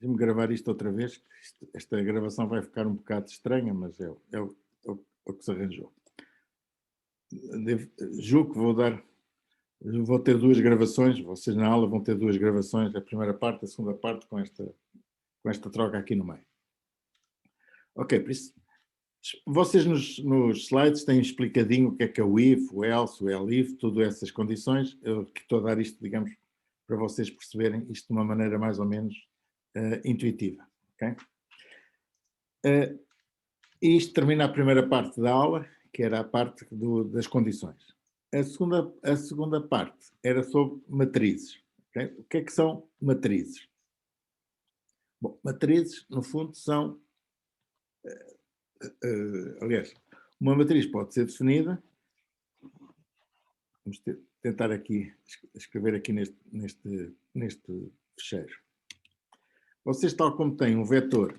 Deixa-me gravar isto outra vez. Esta gravação vai ficar um bocado estranha, mas é o que se arranjou. Julgo que vou ter duas gravações. Vocês na aula vão ter duas gravações, a primeira parte, a segunda parte, com esta troca aqui no meio. Ok, por isso, vocês nos slides têm explicadinho o que é o if, o else, o elif, todas essas condições. Eu estou a dar isto, digamos, para vocês perceberem isto de uma maneira mais ou menos intuitiva. Okay? E isto termina a primeira parte da aula, que era a parte das condições. A segunda parte era sobre matrizes. Okay? O que é que são matrizes? Bom, matrizes, no fundo, são... aliás, uma matriz pode ser definida... Vamos tentar aqui escrever aqui neste fecheiro. Vocês, tal como têm um vetor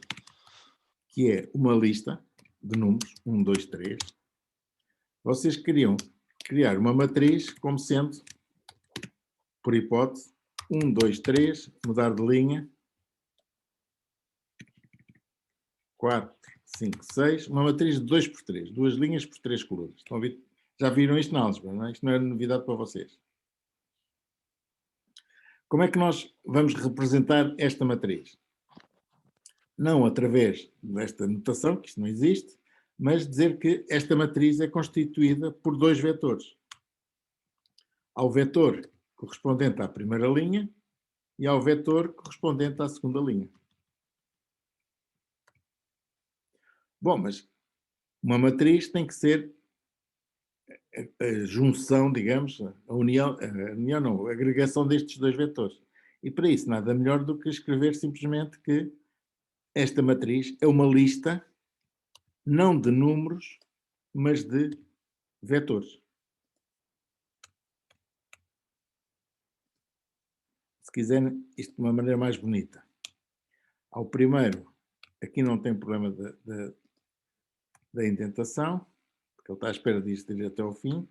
que é uma lista de números, 1, 2, 3, vocês queriam criar uma matriz como sendo, por hipótese, 1, 2, 3, mudar de linha, 4, 5, 6, uma matriz de 2 por 3, duas linhas por 3 colunas. Estão a ver? Já viram isto na álgebra, não é? Isto não é novidade para vocês. Como é que nós vamos representar esta matriz? Não através desta notação, que isto não existe, mas dizer que esta matriz é constituída por dois vetores. Há o vetor correspondente à primeira linha e há o vetor correspondente à segunda linha. Bom, mas uma matriz tem que ser a junção, digamos, a união não, a agregação destes dois vetores. E para isso nada melhor do que escrever simplesmente que esta matriz é uma lista não de números, mas de vetores. Se quiserem, isto de uma maneira mais bonita. Ao primeiro, aqui não tem problema da indentação, porque ele está à espera disto ir até ao fim.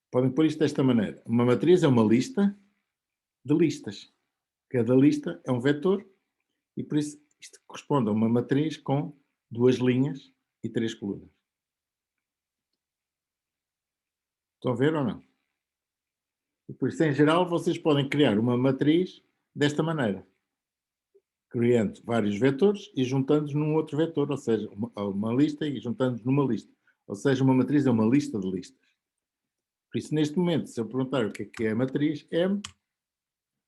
Podem pôr isto desta maneira. Uma matriz é uma lista de listas. Cada lista é um vetor e por isso isto corresponde a uma matriz com duas linhas e três colunas. Estão a ver ou não? E por isso, em geral, vocês podem criar uma matriz desta maneira. Criando vários vetores e juntando-os num outro vetor, ou seja, uma lista e juntando-os numa lista. Ou seja, uma matriz é uma lista de listas. Por isso, neste momento, se eu perguntar o que é a matriz M,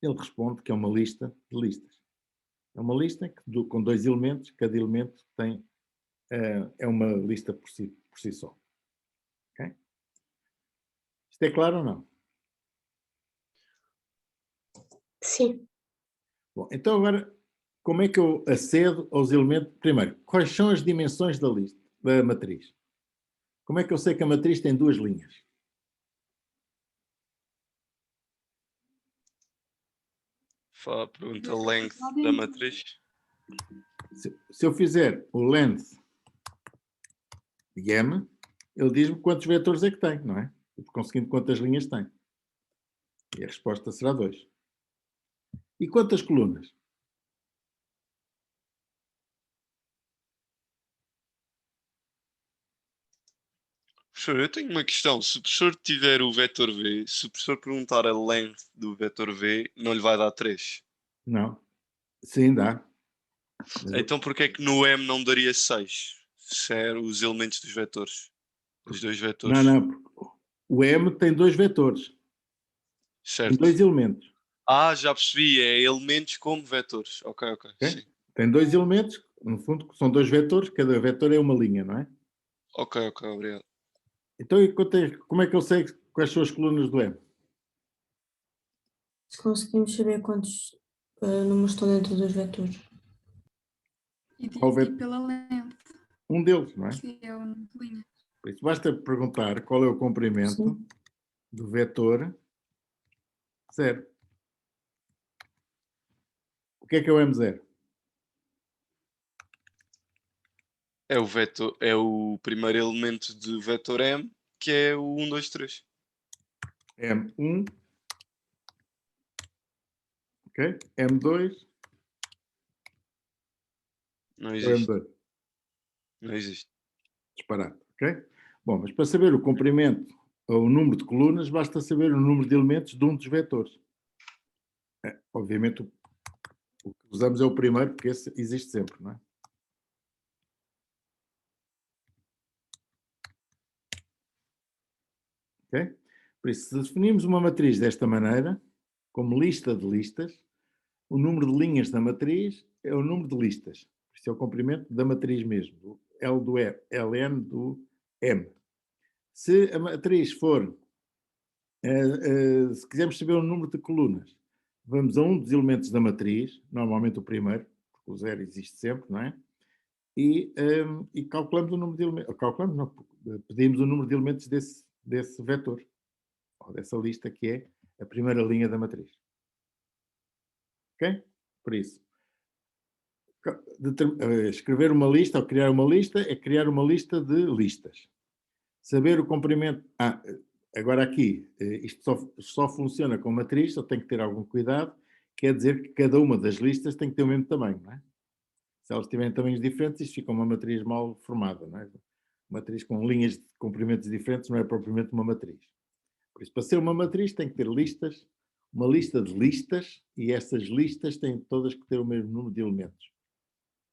ele responde que é uma lista de listas. É uma lista com dois elementos, cada elemento tem, é uma lista por si só. Okay? Isto é claro ou não? Sim. Bom, então agora, como é que eu acedo aos elementos? Primeiro, quais são as dimensões da matriz? Como é que eu sei que a matriz tem duas linhas? Fala a pergunta length da matriz. Se eu fizer o length de M, ele diz-me quantos vetores é que tem, não é? E por conseguinte, quantas linhas tem. E a resposta será 2. E quantas colunas? Professor, eu tenho uma questão. Se o professor tiver o vetor V, se o professor perguntar a length do vetor V, não lhe vai dar 3. Não. Sim, dá. Então porquê é que no M não daria 6? Se eram os elementos dos vetores. Os dois vetores. Não. O M tem dois vetores. Certo. Tem dois elementos. Ah, já percebi. É elementos como vetores. Ok. Sim. Tem dois elementos, no fundo, são dois vetores. Cada vetor é uma linha, não é? Ok, obrigado. Então, como é que eu sei quais são as colunas do M? Se conseguimos saber quantos números estão dentro dos vetores. E dividir pela length, Um deles, não é? que é o número de linhas. Por isso, basta perguntar qual é o comprimento do vetor 0. O que é o M0? É o vetor, é o primeiro elemento do vetor M, que é o 1, 2, 3. M1, Ok? M2 Não ou existe. M2? Não existe. Disparado, ok? Bom, mas para saber o comprimento ou o número de colunas, basta saber o número de elementos de um dos vetores. Obviamente, o que usamos é o primeiro, porque esse existe sempre, não é? Ok? Por isso, se definimos uma matriz desta maneira, como lista de listas, o número de linhas da matriz é o número de listas. Isto é o comprimento da matriz mesmo, do L do E, Ln do M. Se a matriz for, se quisermos saber o número de colunas, vamos a um dos elementos da matriz, normalmente o primeiro, porque o zero existe sempre, não é? E calculamos o número de elementos, calculamos, não, pedimos o número de elementos desse vetor, ou dessa lista que é a primeira linha da matriz. Ok? Por isso, escrever uma lista ou criar uma lista é criar uma lista de listas. Saber o comprimento... agora aqui, isto só funciona com matriz, só tem que ter algum cuidado, quer dizer que cada uma das listas tem que ter o mesmo tamanho, não é? Se elas tiverem tamanhos diferentes, isto fica uma matriz mal formada, não é? Uma matriz com linhas de comprimentos diferentes não é propriamente uma matriz. Por isso, para ser uma matriz tem que ter listas, uma lista de listas, e essas listas têm todas que ter o mesmo número de elementos.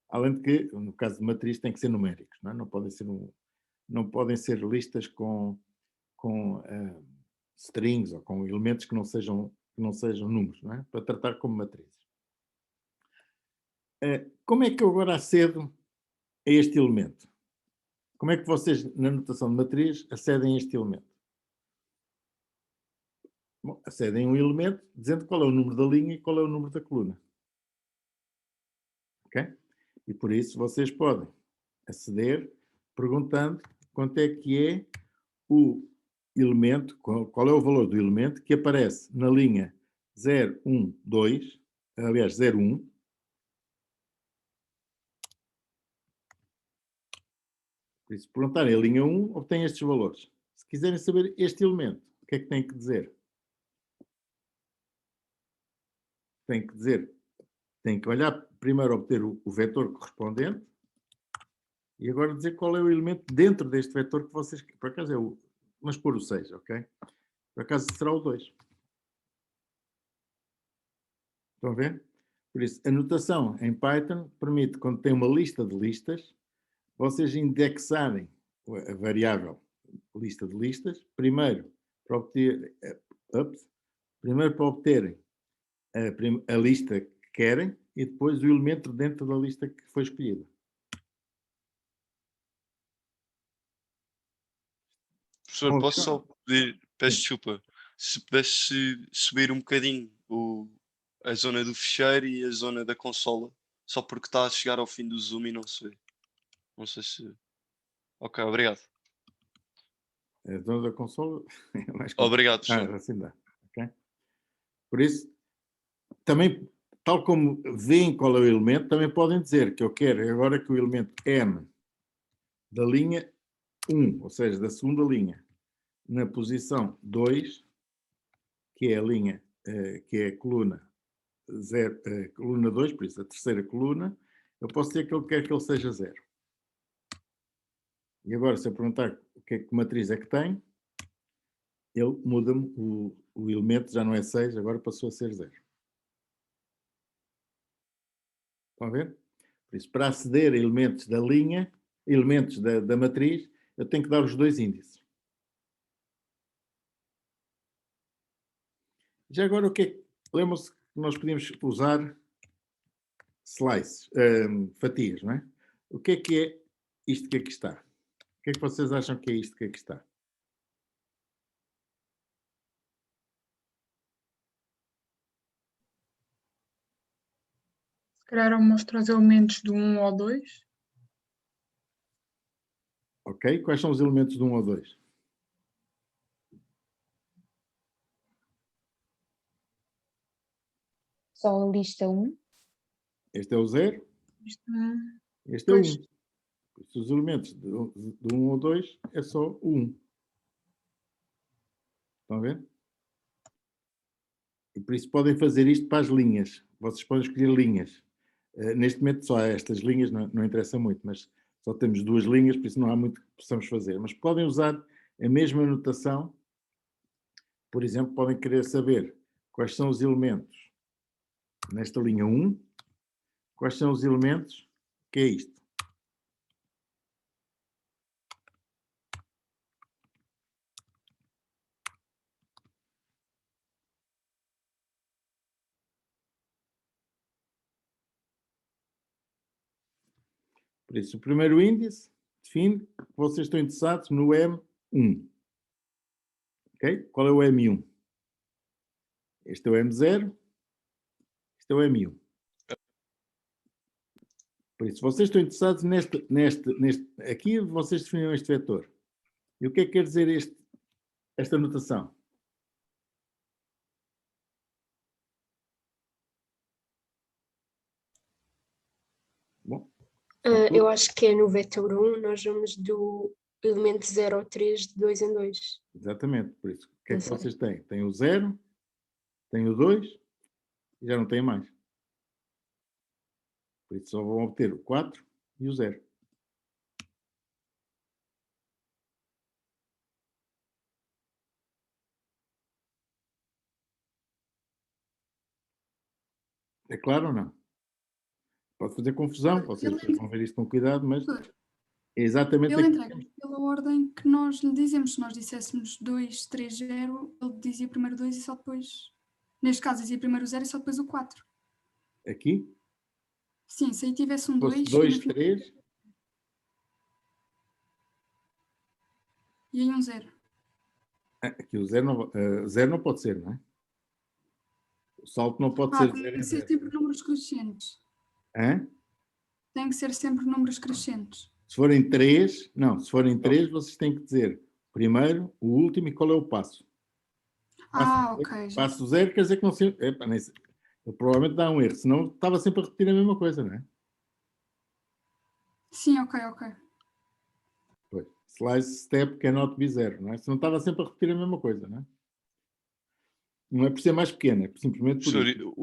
Além de que, no caso de matriz, tem que ser numéricos, não é? Não podem ser listas com strings ou com elementos que não sejam números, não é? Para tratar como matrizes. Como é que eu agora acedo a este elemento? Como é que vocês, na notação de matriz, acedem a este elemento? Bom, acedem a um elemento dizendo qual é o número da linha e qual é o número da coluna. Ok? E por isso vocês podem aceder perguntando quanto é que é o elemento, qual é o valor do elemento que aparece na linha 0, 1, 2, aliás, 0, 1. Por isso, perguntarem a linha 1, obtém estes valores. Se quiserem saber este elemento, o que é que têm que dizer? Têm que dizer, têm que olhar primeiro obter o vetor correspondente e agora dizer qual é o elemento dentro deste vetor que vocês... Por acaso é o... Vamos pôr o 6, ok? Por acaso será o 2. Estão a ver? Por isso, a notação em Python permite, quando tem uma lista de listas, vocês indexarem a variável lista de listas, primeiro para obterem a lista que querem e depois o elemento dentro da lista que foi escolhida. Professor, posso só pedir, peço desculpa, se pudesse subir um bocadinho a zona do fecheiro e a zona da consola, só porque está a chegar ao fim do zoom e não sei. Não sei se. Ok, obrigado. A zona da consola é mais Obrigado, professor. assim dá. Okay? Por isso, também, tal como veem qual é o elemento, também podem dizer que eu quero agora que o elemento M da linha 1, ou seja, da segunda linha, na posição 2, que é a linha, que é a coluna, coluna 2, por isso a terceira coluna, eu posso dizer que eu quero que ele seja 0. E agora, se eu perguntar que matriz é que tem, ele muda-me, o elemento já não é 6, agora passou a ser 0. Estão a ver? Por isso, para aceder a elementos da linha, elementos da matriz, eu tenho que dar os dois índices. Já agora, o que é que... Lembram-se que nós podíamos usar slices, fatias, não é? O que é isto que aqui está? O que é que vocês acham que é isto que aqui está? Se calhar mostra os elementos do 1 ao 2. Ok? Quais são os elementos do 1 ao 2? Só a lista 1. Este é o 0, Isto não- este é o Pois. 1. Os elementos do 1 ao 2 é só o 1. Estão a ver? por isso podem fazer isto para as linhas. Vocês podem escolher linhas. Neste momento só estas linhas, não interessa muito, mas só temos 2 linhas, por isso não há muito que possamos fazer. Mas podem usar a mesma notação. Por exemplo, podem querer saber quais são os elementos nesta linha 1, quais são os elementos, que é isto. Por isso, o primeiro índice define que vocês estão interessados no M1. Ok? Qual é o M1? Este é o M0, este é o M1. Por isso, vocês estão interessados neste aqui, vocês definiram este vetor. E o que é que quer dizer esta notação? Bom, Eu acho que é no vetor 1, nós vamos do elemento 0 ao 3 de 2 em 2. exatamente. Por isso, o que é que Não sei. vocês têm? Tem o 0, tem o 2 e já não tem mais. Por isso, só vão obter o 4 e o 0. É claro ou não? Pode fazer confusão, vocês vão ver isto com cuidado, mas é exatamente Ele aquilo. entrega pela ordem que nós lhe dizemos. Se nós disséssemos 2, 3, 0, ele dizia primeiro 2 e só depois... Neste caso, dizia primeiro o 0 e só depois o 4. Aqui, Sim, se aí tivesse um se fosse 2... 2, 3, E aí um 0. aqui o 0 não pode ser, não é? O salto não pode ser 0 tem em que ser 0. sempre números crescentes. Hã? Tem que ser sempre números crescentes. Se forem 3, não, se forem 3, vocês têm que dizer primeiro, o último e qual é o passo. Ok. Já. Passo 0 quer dizer que não sei. Provavelmente dá um erro, senão estava sempre a repetir a mesma coisa, não é? Sim, ok. Pois. Slice step cannot be 0, não é? Senão estava sempre a repetir a mesma coisa, não é? Não é por ser mais pequeno, é simplesmente por Professor, isso.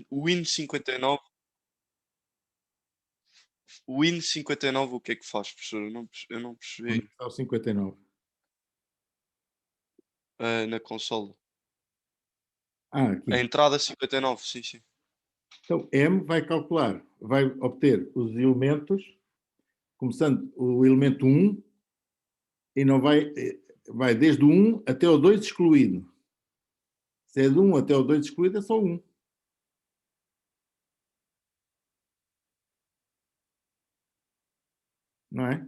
o Win 59. O Win 59 o que é que faz, professor? Eu não Onde percebi. está o 59? Na consola. Aqui. A entrada 59, sim. Então, M vai calcular, vai obter os elementos, começando o elemento 1, e não vai desde o 1 até o 2 excluído. Se é do 1 até o 2 excluído, é só 1. Não é?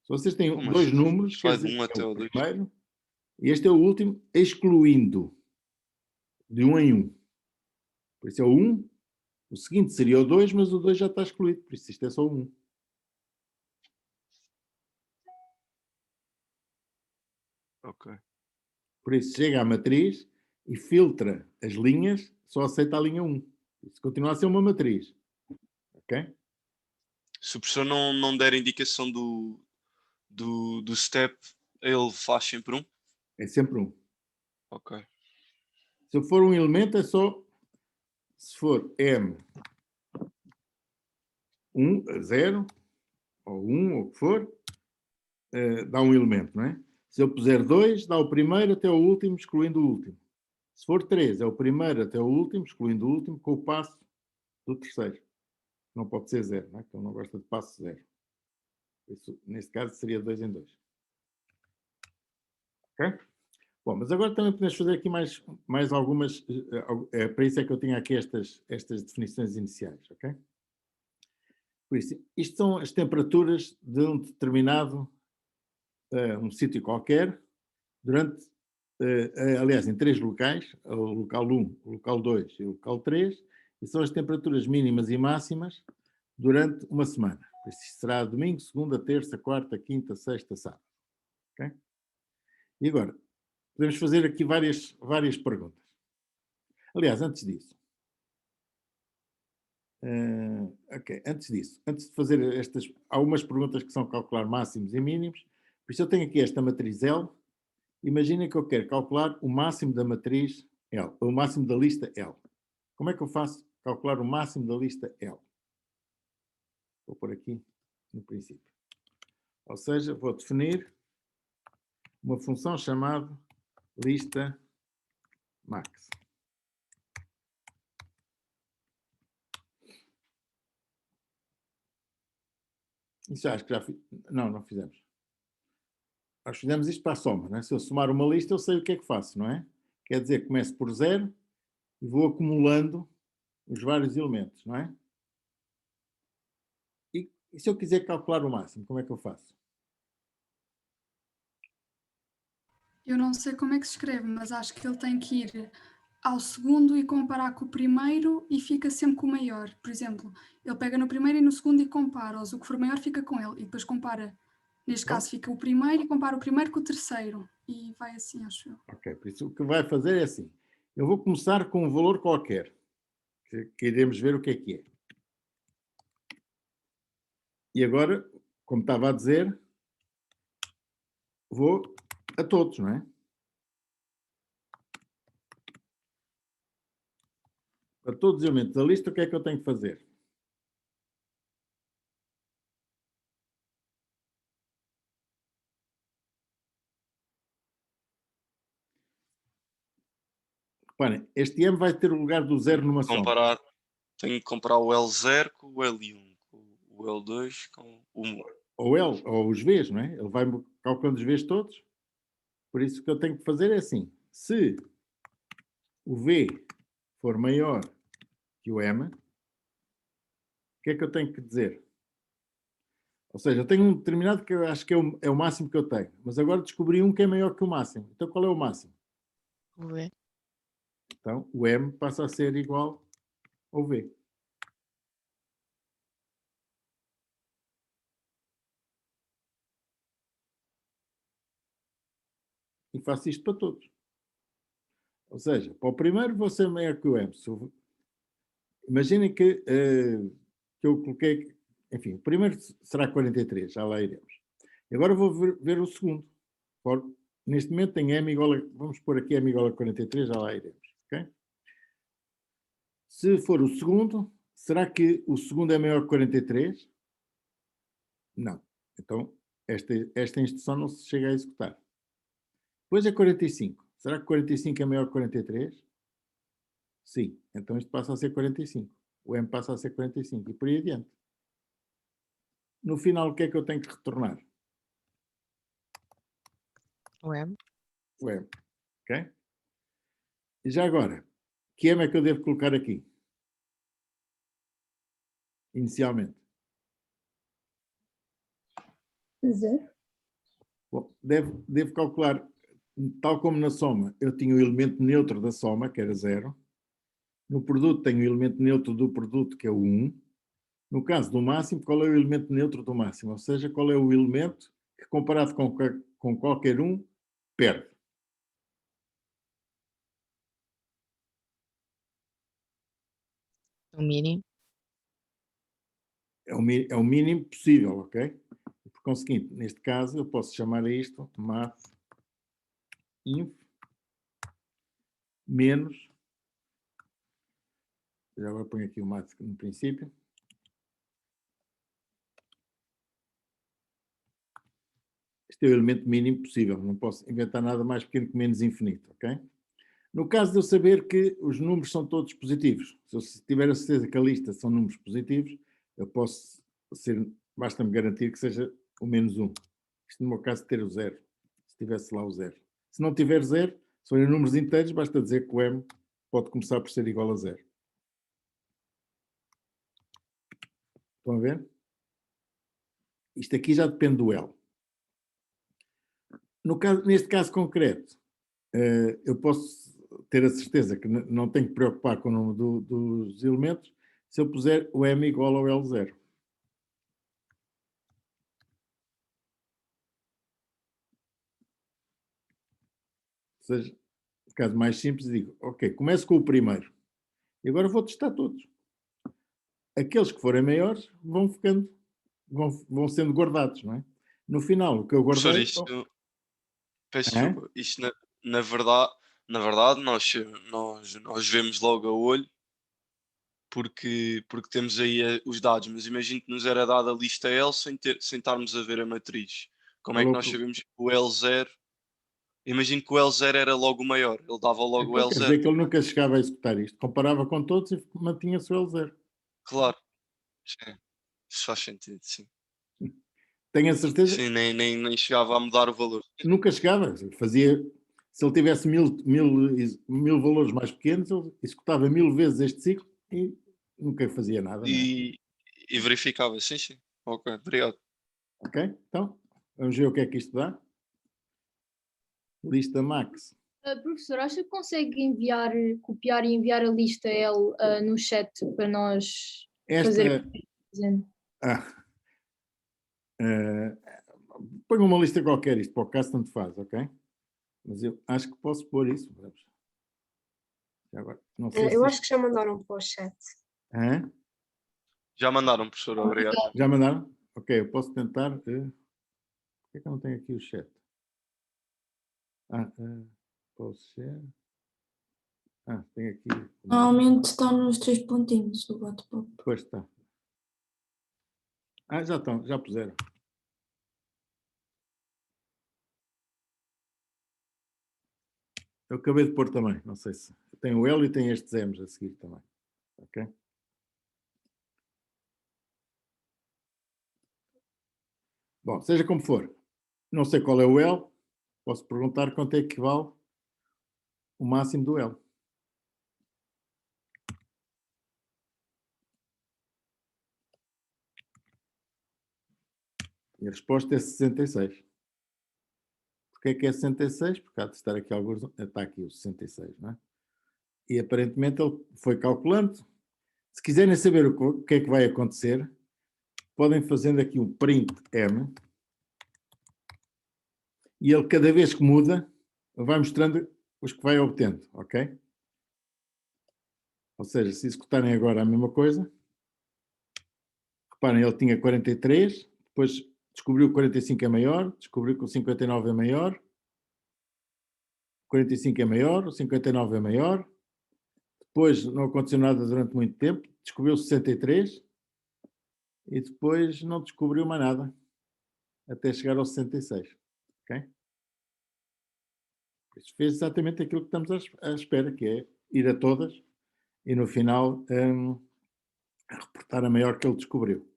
Se vocês têm Como 2 assim? números, quer Vai de dizer 1 que até é o o 2. primeiro, e este é o último, excluindo, de 1 em 1. Por isso é o 1, o seguinte seria o 2, mas o 2 já está excluído, por isso isto é só o 1. Ok. Por isso chega à matriz e filtra as linhas, só aceita a linha 1. Isso continua a ser uma matriz. Ok? Se o professor não der indicação do step, ele faz sempre 1? É sempre 1. Ok. Se for um elemento, é só. Se for M 1, 0, ou 1, ou o que for, dá um elemento, não é? Se eu puser 2, dá o primeiro até o último, excluindo o último. Se for 3, é o primeiro até o último, excluindo o último, com o passo do terceiro. Não pode ser 0, não é? Porque ele não gosta de passo 0. Isso, neste caso, seria 2 em 2. Ok? Bom, mas agora também podemos fazer aqui mais algumas. Para isso é que eu tinha aqui estas definições iniciais, ok? Por isso, isto são as temperaturas de um determinado um sítio qualquer, durante, aliás, em 3 locais, o local 1, o local 2 e o local 3, e são as temperaturas mínimas e máximas durante uma semana. Por isso, será domingo, segunda, terça, quarta, quinta, sexta, sábado. Okay? E agora, podemos fazer aqui várias perguntas. Aliás, antes disso, antes de fazer há algumas perguntas que são calcular máximos e mínimos. Por isso eu tenho aqui esta matriz L. Imaginem que eu quero calcular o máximo da matriz L. O máximo da lista L. Como é que eu faço calcular o máximo da lista L? Vou pôr aqui no princípio. Ou seja, vou definir uma função chamada lista max. Isso acho que já fiz. Não fizemos. Nós fizemos isto para a soma, não é? Se eu somar uma lista, eu sei o que é que faço, não é? Quer dizer, começo por 0 e vou acumulando os vários elementos, não é? E se eu quiser calcular o máximo, como é que eu faço? Eu não sei como é que se escreve, mas acho que ele tem que ir ao segundo e comparar com o primeiro e fica sempre com o maior. Por exemplo, ele pega no primeiro e no segundo e compara-os. O que for maior fica com ele e depois compara. Neste caso fica o primeiro e compara o primeiro com o terceiro. E vai assim, acho eu. Ok, por isso o que vai fazer é assim. Eu vou começar com um valor qualquer, que iremos ver o que é. E agora, como estava a dizer, vou a todos, não é? Para todos os elementos da lista, o que é que eu tenho que fazer? Reparem, este M vai ter o lugar do 0 numa soma. Tenho que comparar o L0 com o L1, com o L2 com o 1. Ou L, ou os Vs, não é? Ele vai calculando os Vs todos. Por isso o que eu tenho que fazer é assim. Se o V for maior que o M, o que é que eu tenho que dizer? Ou seja, eu tenho um determinado que eu acho que é o máximo que eu tenho, mas agora descobri um que é maior que o máximo. Então qual é o máximo? O V. Então o M passa a ser igual ao V. E faço isto para todos. Ou seja, para o primeiro vou ser maior que o M. Imaginem que eu coloquei... Enfim, o primeiro será 43, já lá iremos. E agora vou ver o segundo. Neste momento tem M igual a... Vamos pôr aqui M igual a 43, já lá iremos. Okay? Se for o segundo, será que o segundo é maior que 43? Não. Então, esta instrução não se chega a executar. Depois é 45. Será que 45 é maior que 43? Sim. Então isto passa a ser 45. O M passa a ser 45 e por aí adiante. No final, o que é que eu tenho que retornar? O M. O M. Ok? E já agora, que M é que eu devo colocar aqui? Inicialmente. 0. Bom, devo calcular, tal como na soma, eu tinha o elemento neutro da soma, que era 0. No produto tenho o elemento neutro do produto, que é o 1. No caso do máximo, qual é o elemento neutro do máximo? Ou seja, qual é o elemento que, comparado com qualquer um, perde? O mínimo. É o mínimo possível, ok? Por conseguinte, neste caso, eu posso chamar a isto math inf menos... Já agora ponho aqui o math no princípio. Este é o elemento mínimo possível. Não posso inventar nada mais pequeno que menos infinito, ok? No caso de eu saber que os números são todos positivos, se eu tiver a certeza que a lista são números positivos, eu posso basta-me garantir que seja o menos 1. Isto no meu caso ter o 0, se tivesse lá o 0. Se não tiver 0, se forem números inteiros, basta dizer que o M pode começar por ser igual a 0. Estão a ver? Isto aqui já depende do L. Neste caso concreto, eu posso ter a certeza que não tenho que preocupar com o número dos elementos se eu puser o M igual ao L0. Ou seja, no caso mais simples, digo, ok, começo com o primeiro. E agora vou testar todos. Aqueles que forem maiores vão sendo guardados, não é? No final, o que eu guardei... Professor, peço desculpa, isto na verdade Na verdade, nós vemos logo a olho porque temos aí os dados, mas imagino que nos era dada a lista L sem estarmos a ver a matriz. Como é que Falou nós por- sabemos que o L0? Imagino que o L0 era logo o maior, ele dava logo o Então quer dizer L0. que ele nunca chegava a executar isto. Comparava com todos e mantinha-se o L0. Claro, sim, isso faz sentido, sim. Tenho a certeza, Sim, nem chegava a mudar o valor. nunca chegava. Fazia, se ele tivesse mil valores mais pequenos, ele executava 1000 vezes este ciclo e nunca fazia nada, não é? E verificava, sim, sim. Ok, obrigado. Ok? Então, vamos ver o que é que isto dá. Lista max. Professor, acha que consegue enviar, copiar e enviar a lista L no chat para nós fazer? Ah, ponha uma lista qualquer, isto para o caso tanto faz, ok? Mas eu acho que posso pôr isso. Agora, não sei Eu se acho que já mandaram para o chat. Hã? Já mandaram, professor, obrigado. Já mandaram? Ok, eu posso tentar. Por que é que eu não tenho aqui o chat? Posso share? Tem aqui. Normalmente está nos 3 pontinhos do bate-papo. Pois está. Já estão, já puseram. Eu acabei de pôr também, não sei se. Tem o L e tem estes M's a seguir também. Ok? Bom, seja como for, não sei qual é o L, posso perguntar quanto é que vale o máximo do L. E a resposta é 66. Porquê é que é 66? Porque há de estar aqui alguns. Está aqui o 66, não é? E aparentemente ele foi calculando. Se quiserem saber o que é que vai acontecer, podem fazendo aqui um print M e ele cada vez que muda vai mostrando os que vai obtendo, ok? Ou seja, se executarem agora a mesma coisa, reparem, ele tinha 43, depois descobriu que 45 é maior, descobriu que o 59 é maior, 45 é maior, o 59 é maior, depois não aconteceu nada durante muito tempo, descobriu 63 e depois não descobriu mais nada até chegar ao 66, ok? Fez exatamente aquilo que estamos à espera, que é ir a todas e no final reportar a maior que ele descobriu.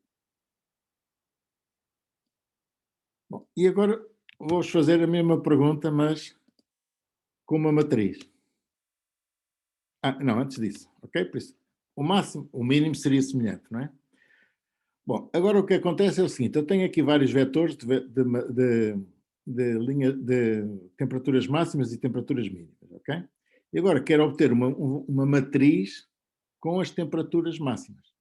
Bom, e agora vou-vos fazer a mesma pergunta, mas com uma matriz. Não, antes disso, ok? Por isso, o máximo, o mínimo seria semelhante, não é? Bom, agora o que acontece é o seguinte, eu tenho aqui vários vetores de linha de temperaturas máximas e temperaturas mínimas, ok? E agora quero obter uma matriz com as temperaturas máximas.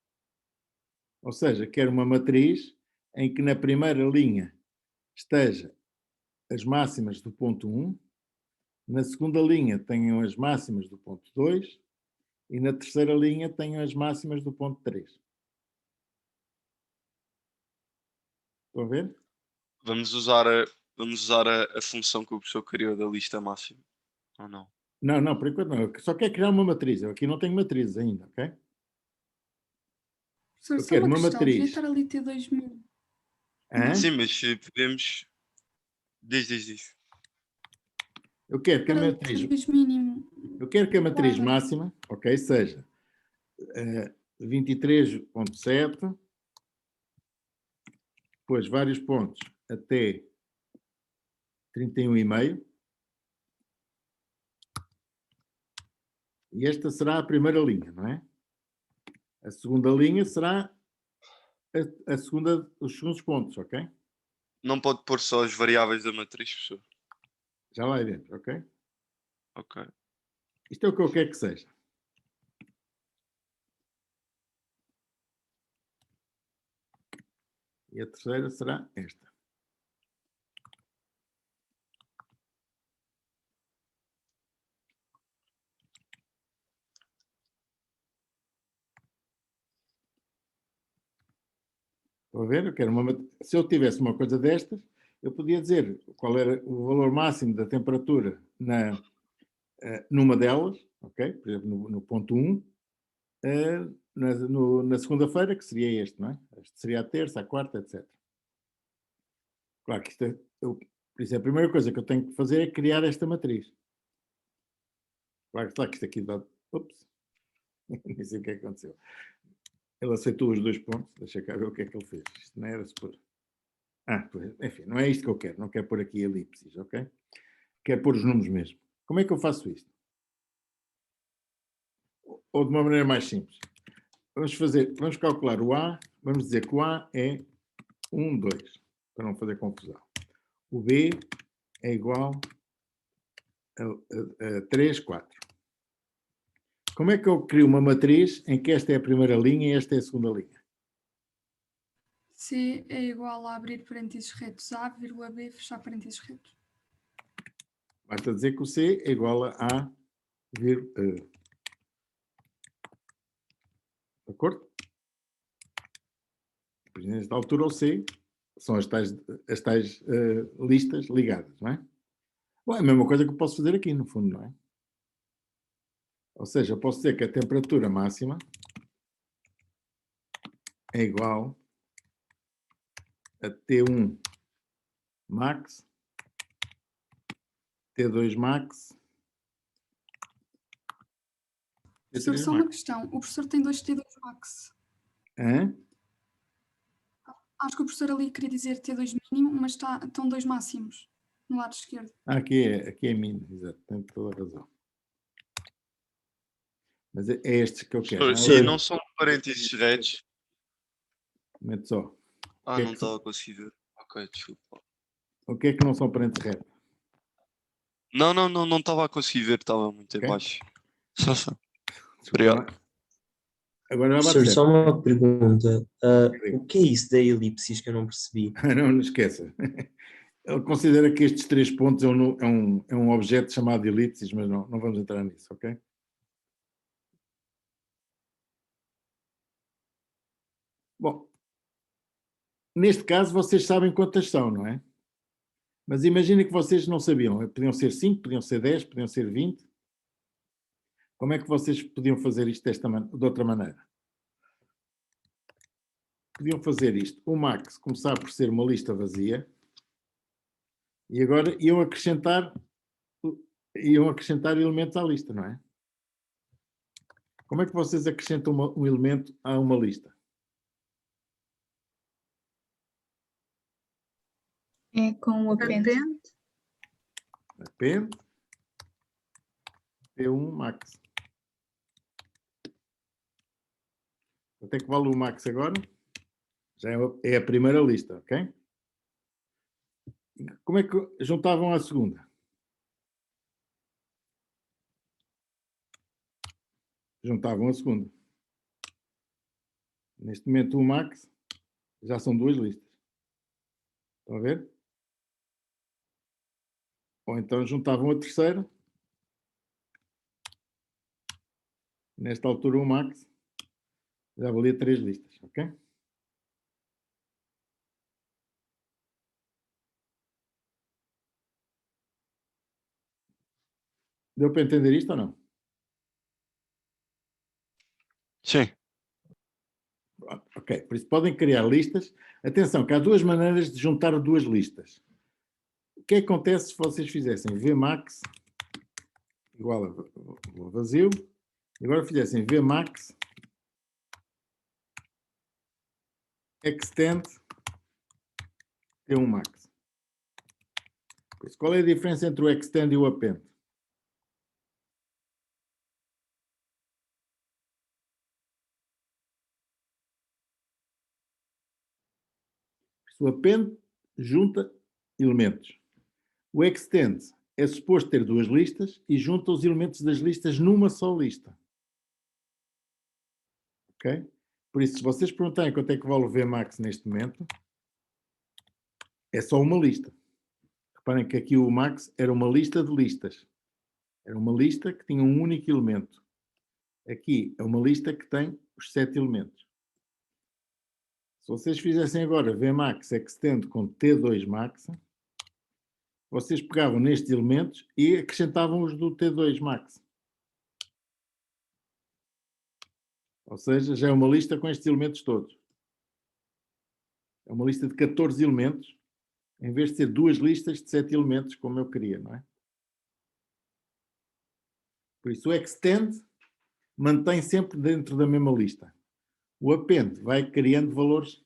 Ou seja, quero uma matriz em que na primeira linha esteja as máximas do ponto 1, na segunda linha tenham as máximas do ponto 2 e na terceira linha tenham as máximas do ponto 3. Estão a ver? Vamos usar a função que o professor criou da lista máxima, ou não? Não, por enquanto não. Eu só quero criar uma matriz. Eu aqui não tenho matrizes ainda, ok? Professor, Eu só quero uma uma questão, devia matriz. estar ali T2000. Hã? Sim, mas podemos. Diz. Eu quero que a Para ali matriz, T2 mínimo. eu quero que a matriz Claro. máxima, ok, seja 23.7, depois vários pontos até 31,5. E esta será a primeira linha, não é? A segunda linha será a segunda, os segundos pontos, ok? Não pode pôr só as variáveis da matriz, professor. Já lá dentro, ok? Ok. Isto é o que eu quero que seja. E a terceira será esta. Estão a ver? Se eu tivesse uma coisa destas, eu podia dizer qual era o valor máximo da temperatura numa delas, ok? Por exemplo, no ponto 1, na segunda-feira, que seria este, não é? Este seria a terça, a quarta, etc. Claro que por isso a primeira coisa que eu tenho que fazer é criar esta matriz. Claro que isto aqui dá... Ups! Nem sei o que é que aconteceu. Ele aceitou os 2 pontos. Deixa cá ver o que é que ele fez. Isto não era supor. Enfim, não é isto que eu quero. Não quero pôr aqui elipses, ok? Quero pôr os números mesmo. Como é que eu faço isto? Ou de uma maneira mais simples. Vamos calcular o A. Vamos dizer que o A é 1, 2, para não fazer confusão. O B é igual a 3, 4. Como é que eu crio uma matriz em que esta é a primeira linha e esta é a segunda linha? C é igual a abrir parênteses retos A, vírgula B, fechar parênteses retos. Basta dizer que o C é igual a A, de acordo? Nesta altura o C são as tais listas ligadas, não é? Bom, é a mesma coisa que eu posso fazer aqui, no fundo, não é? Ou seja, eu posso dizer que a temperatura máxima é igual a T1 max, T2 max, Professor, T3 só uma max. questão. O professor tem 2 T2 max. Hã? Acho que o professor ali queria dizer T2 mínimo, mas estão 2 máximos no lado esquerdo. Aqui é mínimo, exato, tem toda a razão. Mas é estes que eu quero. Professor, e não são parênteses retos? Mete só. Não estava a conseguir ver. Ok, desculpa. O que é que não são parentes retos? Não estava a conseguir ver, estava muito em Ok. baixo. Só. Obrigado. Agora já bate Professor, certo. só uma pergunta. O que é isso da elipsis que eu não percebi? Não esqueça. Ele considera que estes 3 pontos é um objeto chamado elipses, mas não vamos entrar nisso, ok? Bom, neste caso vocês sabem quantas são, não é? Mas imaginem que vocês não sabiam. Podiam ser 5, podiam ser 10, podiam ser 20. Como é que vocês podiam fazer isto de outra maneira? Podiam fazer isto. O max começar por ser uma lista vazia e agora iam acrescentar elementos à lista, não é? Como é que vocês acrescentam um elemento a uma lista? É com o append. Append P1 max. Quanto é que vale o max agora? Já é a primeira lista, ok? Como é que juntavam a segunda? Juntavam a segunda. Neste momento o max já são 2 listas. Estão a ver? Ou então juntavam a terceira. Nesta altura o max já valia 3 listas, ok? Deu para entender isto ou não? Sim. Ok, por isso podem criar listas. Atenção, que há 2 maneiras de juntar 2 listas. O que acontece se vocês fizessem Vmax igual a vazio, e agora fizessem Vmax extend T1 max. Por isso, qual é a diferença entre o extend e o append? O append junta elementos. O extend é suposto ter 2 listas e junta os elementos das listas numa só lista. Ok? Por isso, se vocês perguntarem quanto é que vale o Vmax neste momento, é só uma lista. Reparem que aqui o max era uma lista de listas. Era uma lista que tinha um único elemento. Aqui é uma lista que tem os 7 elementos. Se vocês fizessem agora Vmax extend com T2 max, vocês pegavam nestes elementos e acrescentavam os do T2 Max. Ou seja, já é uma lista com estes elementos todos. É uma lista de 14 elementos, em vez de ser 2 listas de 7 elementos, como eu queria, não é? Por isso, o extend mantém sempre dentro da mesma lista. O append vai criando valores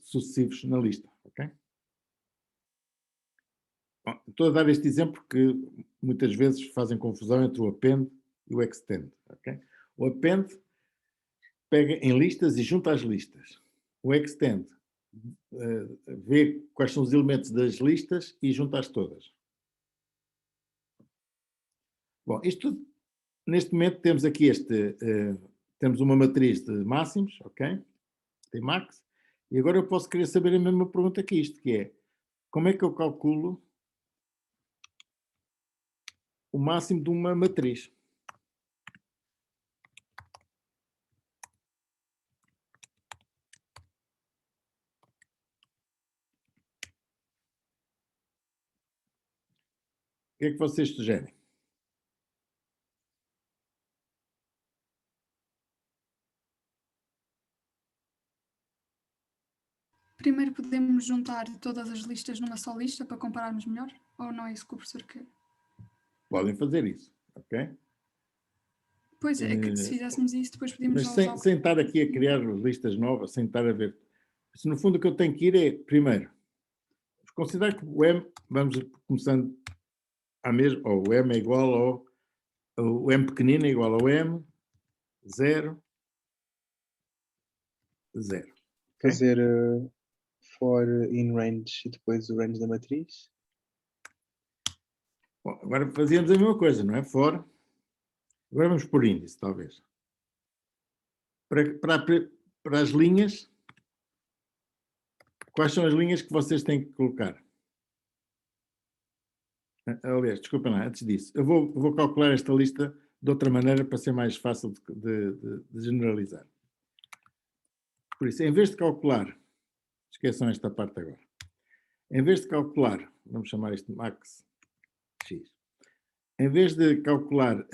sucessivos na lista, ok? Bom, estou a dar este exemplo porque muitas vezes fazem confusão entre o append e o extend, ok? O append pega em listas e junta as listas. O extend vê quais são os elementos das listas e junta-as todas. Bom, isto tudo, neste momento temos aqui temos uma matriz de máximos, ok? Tem max. E agora eu posso querer saber a mesma pergunta que isto, que é, como é que eu calculo o máximo de uma matriz? O que é que vocês sugerem? Primeiro podemos juntar todas as listas numa só lista para compararmos melhor? Ou não é isso que o professor quer? Podem fazer isso, ok? Pois é, que se fizéssemos isso, depois podíamos Mas já usar sem estar aqui a criar listas novas, sem estar a ver. Se no fundo o que eu tenho que ir é, primeiro, considerar que o M, vamos começando à mesma, ou o M é igual ao, o M pequenino é igual ao M, 0, 0. Fazer for in range e depois o range da matriz. Bom, agora fazíamos a mesma coisa, não é? For. Agora vamos por índice, talvez. Para as linhas, quais são as linhas que vocês têm que colocar? Aliás, desculpem lá, antes disso, eu vou calcular esta lista de outra maneira para ser mais fácil de generalizar. Por isso, em vez de calcular, esqueçam esta parte agora, em vez de calcular, vamos chamar isto max x, em vez de calcular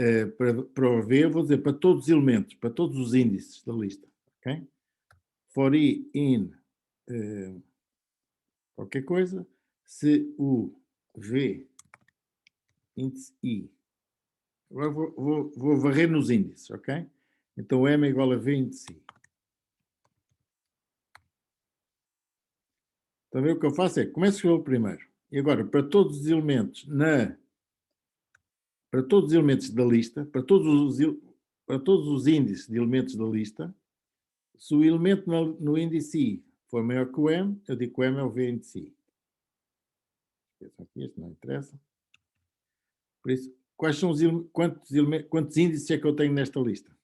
para o V, eu vou dizer para todos os elementos, para todos os índices da lista, ok? For i in qualquer coisa, se o V índice i, agora vou varrer nos índices, ok? Então M é igual a V índice i. Então o que eu faço é, começo a escrever o primeiro. E agora, para todos os elementos para todos os elementos da lista, para todos os índices de elementos da lista, se o elemento no índice i for maior que o M, eu digo que o M é o V índice i. Aqui, este não interessa. Por isso, quais são quantos índices é que eu tenho nesta lista?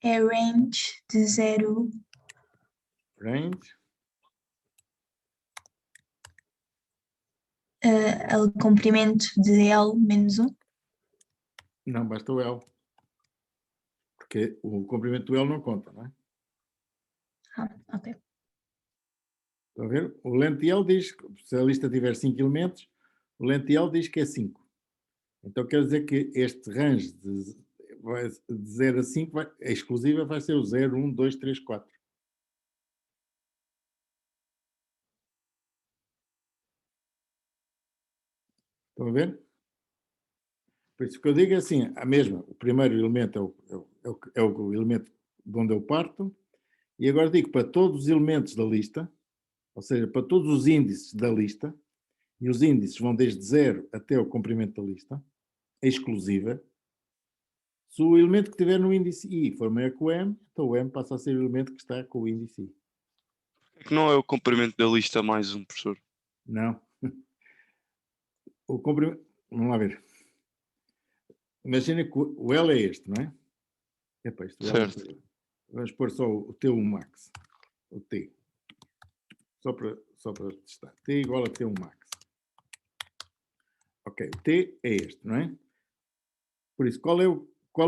É range de 0. Range. O comprimento de L menos 1. Não, basta o L. Porque o comprimento do L não conta, não é? Ok. Estão a ver? O length L diz, se a lista tiver 5 elementos, o length L diz que é 5. Então quer dizer que este range de 0 a 5, a exclusiva vai ser o 0, 1, 2, 3, 4. Estão a ver? Por isso que eu digo é assim, a mesma, o primeiro elemento é o elemento de onde eu parto, e agora digo para todos os elementos da lista, ou seja, para todos os índices da lista, e os índices vão desde 0 até o comprimento da lista, exclusiva, se o elemento que estiver no índice I for maior que o M, então o M passa a ser o elemento que está com o índice I. Que não é o comprimento da lista mais um, professor? Não. O comprimento... Vamos lá ver. Imagina que o L é este, não é? Epa, isto Certo. L, vamos pôr só o T1 max. O T. Só para testar. T igual a T1 max. Ok, o T é este, não é? Por isso, qual é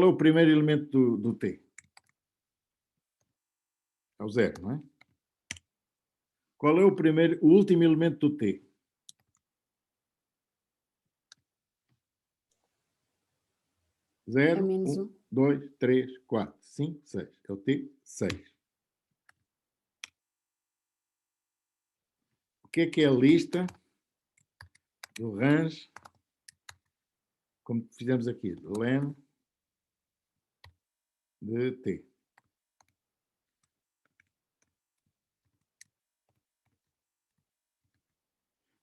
o primeiro elemento do T? ao 0, não é? Qual é o último elemento do T? É 0, menos 1, 1. 2, 3, 4, 5, 6. É o T, 6. O que é a lista do range, como fizemos aqui, do len de T?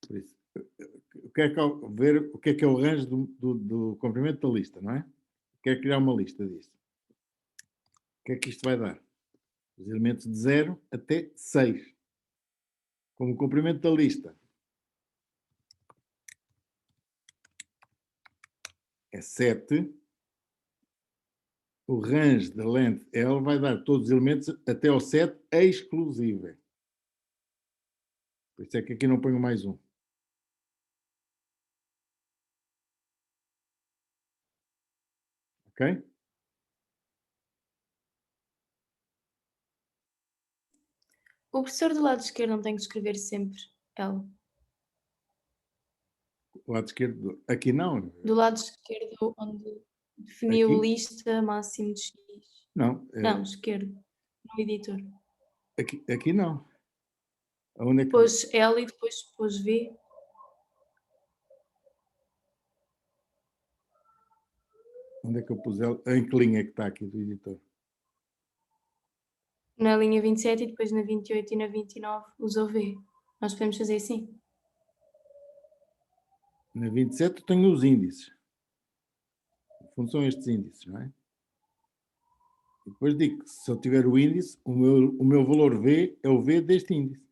Por isso, ver o que é o range do comprimento da lista, não é? Quer criar uma lista disso. O que é que isto vai dar? Os elementos de 0 até 6. Como o comprimento da lista é 7, o range da length L vai dar todos os elementos até ao 7 exclusive. Por isso é que aqui não ponho mais um. Ok? O professor do lado esquerdo não tem que escrever sempre L. O lado esquerdo, aqui não. Do lado esquerdo, onde definiu Aqui? lista máximo de X. Não, Não, esquerdo. No editor. aqui não. Onde é que... Pôs L e depois pôs V. Onde é que eu pus ela? Em que linha é que está aqui do editor? Na linha 27 e depois na 28 e na 29 usou V. Nós podemos fazer assim. Na 27 eu tenho os índices. No fundo são estes índices, não é? E depois digo que se eu tiver o índice, o meu valor V é o V deste índice.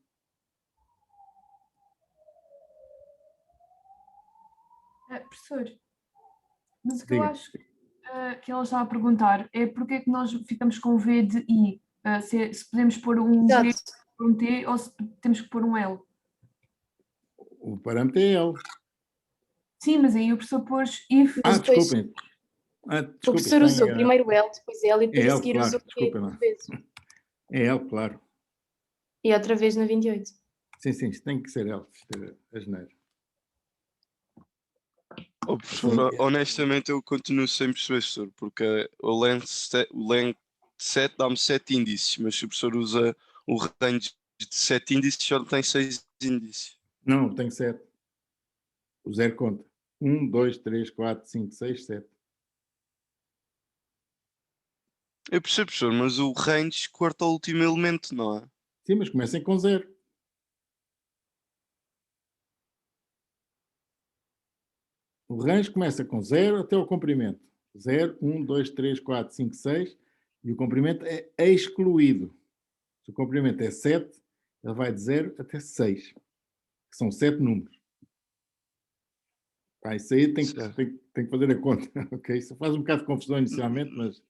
Professor, mas o que eu acho que ela estava a perguntar é porque é que nós ficamos com V de I? Se podemos pôr um V por um T ou se temos que pôr um L? O parâmetro é L. Sim, mas aí o professor pôs if. Desculpem. O professor usou primeiro L, depois L e depois é a L, seguir claro, usou V desculpa lá. duas vezes. É L, claro. E outra vez na 28. Sim, isto tem que ser L. Isto é asneira. Oh, professor, honestamente eu continuo sem perceber, professor, porque o length set dá-me 7 índices, mas se o professor usa o range de 7 índices, só tem 6 índices. Não, tem 7. O 0 conta. 1, 2, 3, 4, 5, 6, 7. Eu percebo, professor, mas o range corta o último elemento, não é? Sim, mas comecem com 0. O range começa com 0 até o comprimento. 0, 1, 2, 3, 4, 5, 6. E o comprimento é excluído. Se o comprimento é 7, ele vai de 0 até 6. Que são 7 números. Isso aí tem que fazer a conta. Okay? Isso faz um bocado de confusão inicialmente, mas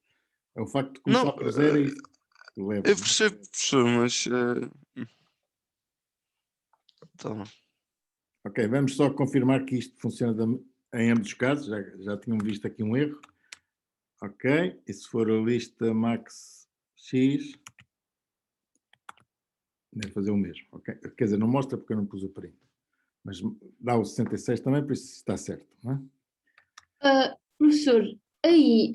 é o facto de começar por 0 e que leva. Eu percebo, professor, mas... Tá bom. Ok, vamos só confirmar que isto funciona em ambos os casos. Já tinham visto aqui um erro. Ok, e se for a lista max X, deve fazer o mesmo. Okay? Quer dizer, não mostra porque eu não pus o print. Mas dá o 66 também, por isso está certo, não é? Professor, aí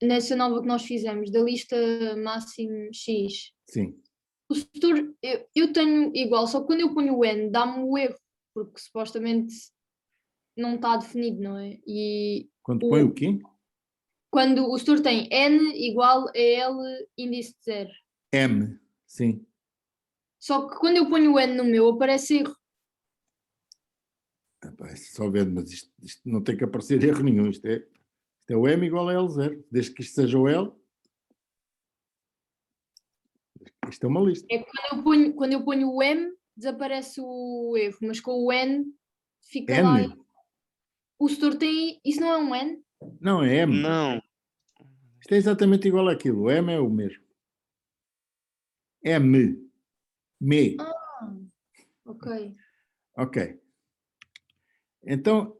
nessa nova que nós fizemos, da lista máximo X, Sim. o setor, eu tenho igual, só que quando eu ponho o N dá-me o erro, porque supostamente não está definido, não é? E quando põe o quê? Quando o setor tem N igual a L índice de 0. M, sim. Só que quando eu ponho o N no meu aparece erro. Só vendo, mas isto não tem que aparecer erro nenhum. Isto é o M igual a L0. Desde que isto seja o L. Isto é uma lista. É que quando eu ponho o M, desaparece o erro, mas com o N fica N? lá. O setor tem. Isso não é um N? Não, é M. Não. Isto é exatamente igual àquilo. O M é o mesmo. M. Me. Ok. Ok. Então,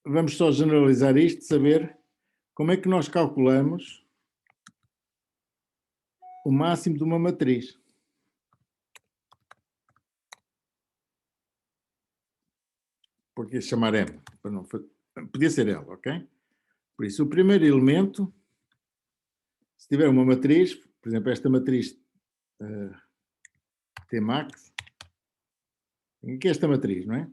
vamos só generalizar isto, saber como é que nós calculamos o máximo de uma matriz. Porque chamar M? Podia ser L, ok? Por isso, o primeiro elemento, se tiver uma matriz, por exemplo, esta matriz Tmax, aqui é esta matriz, não é?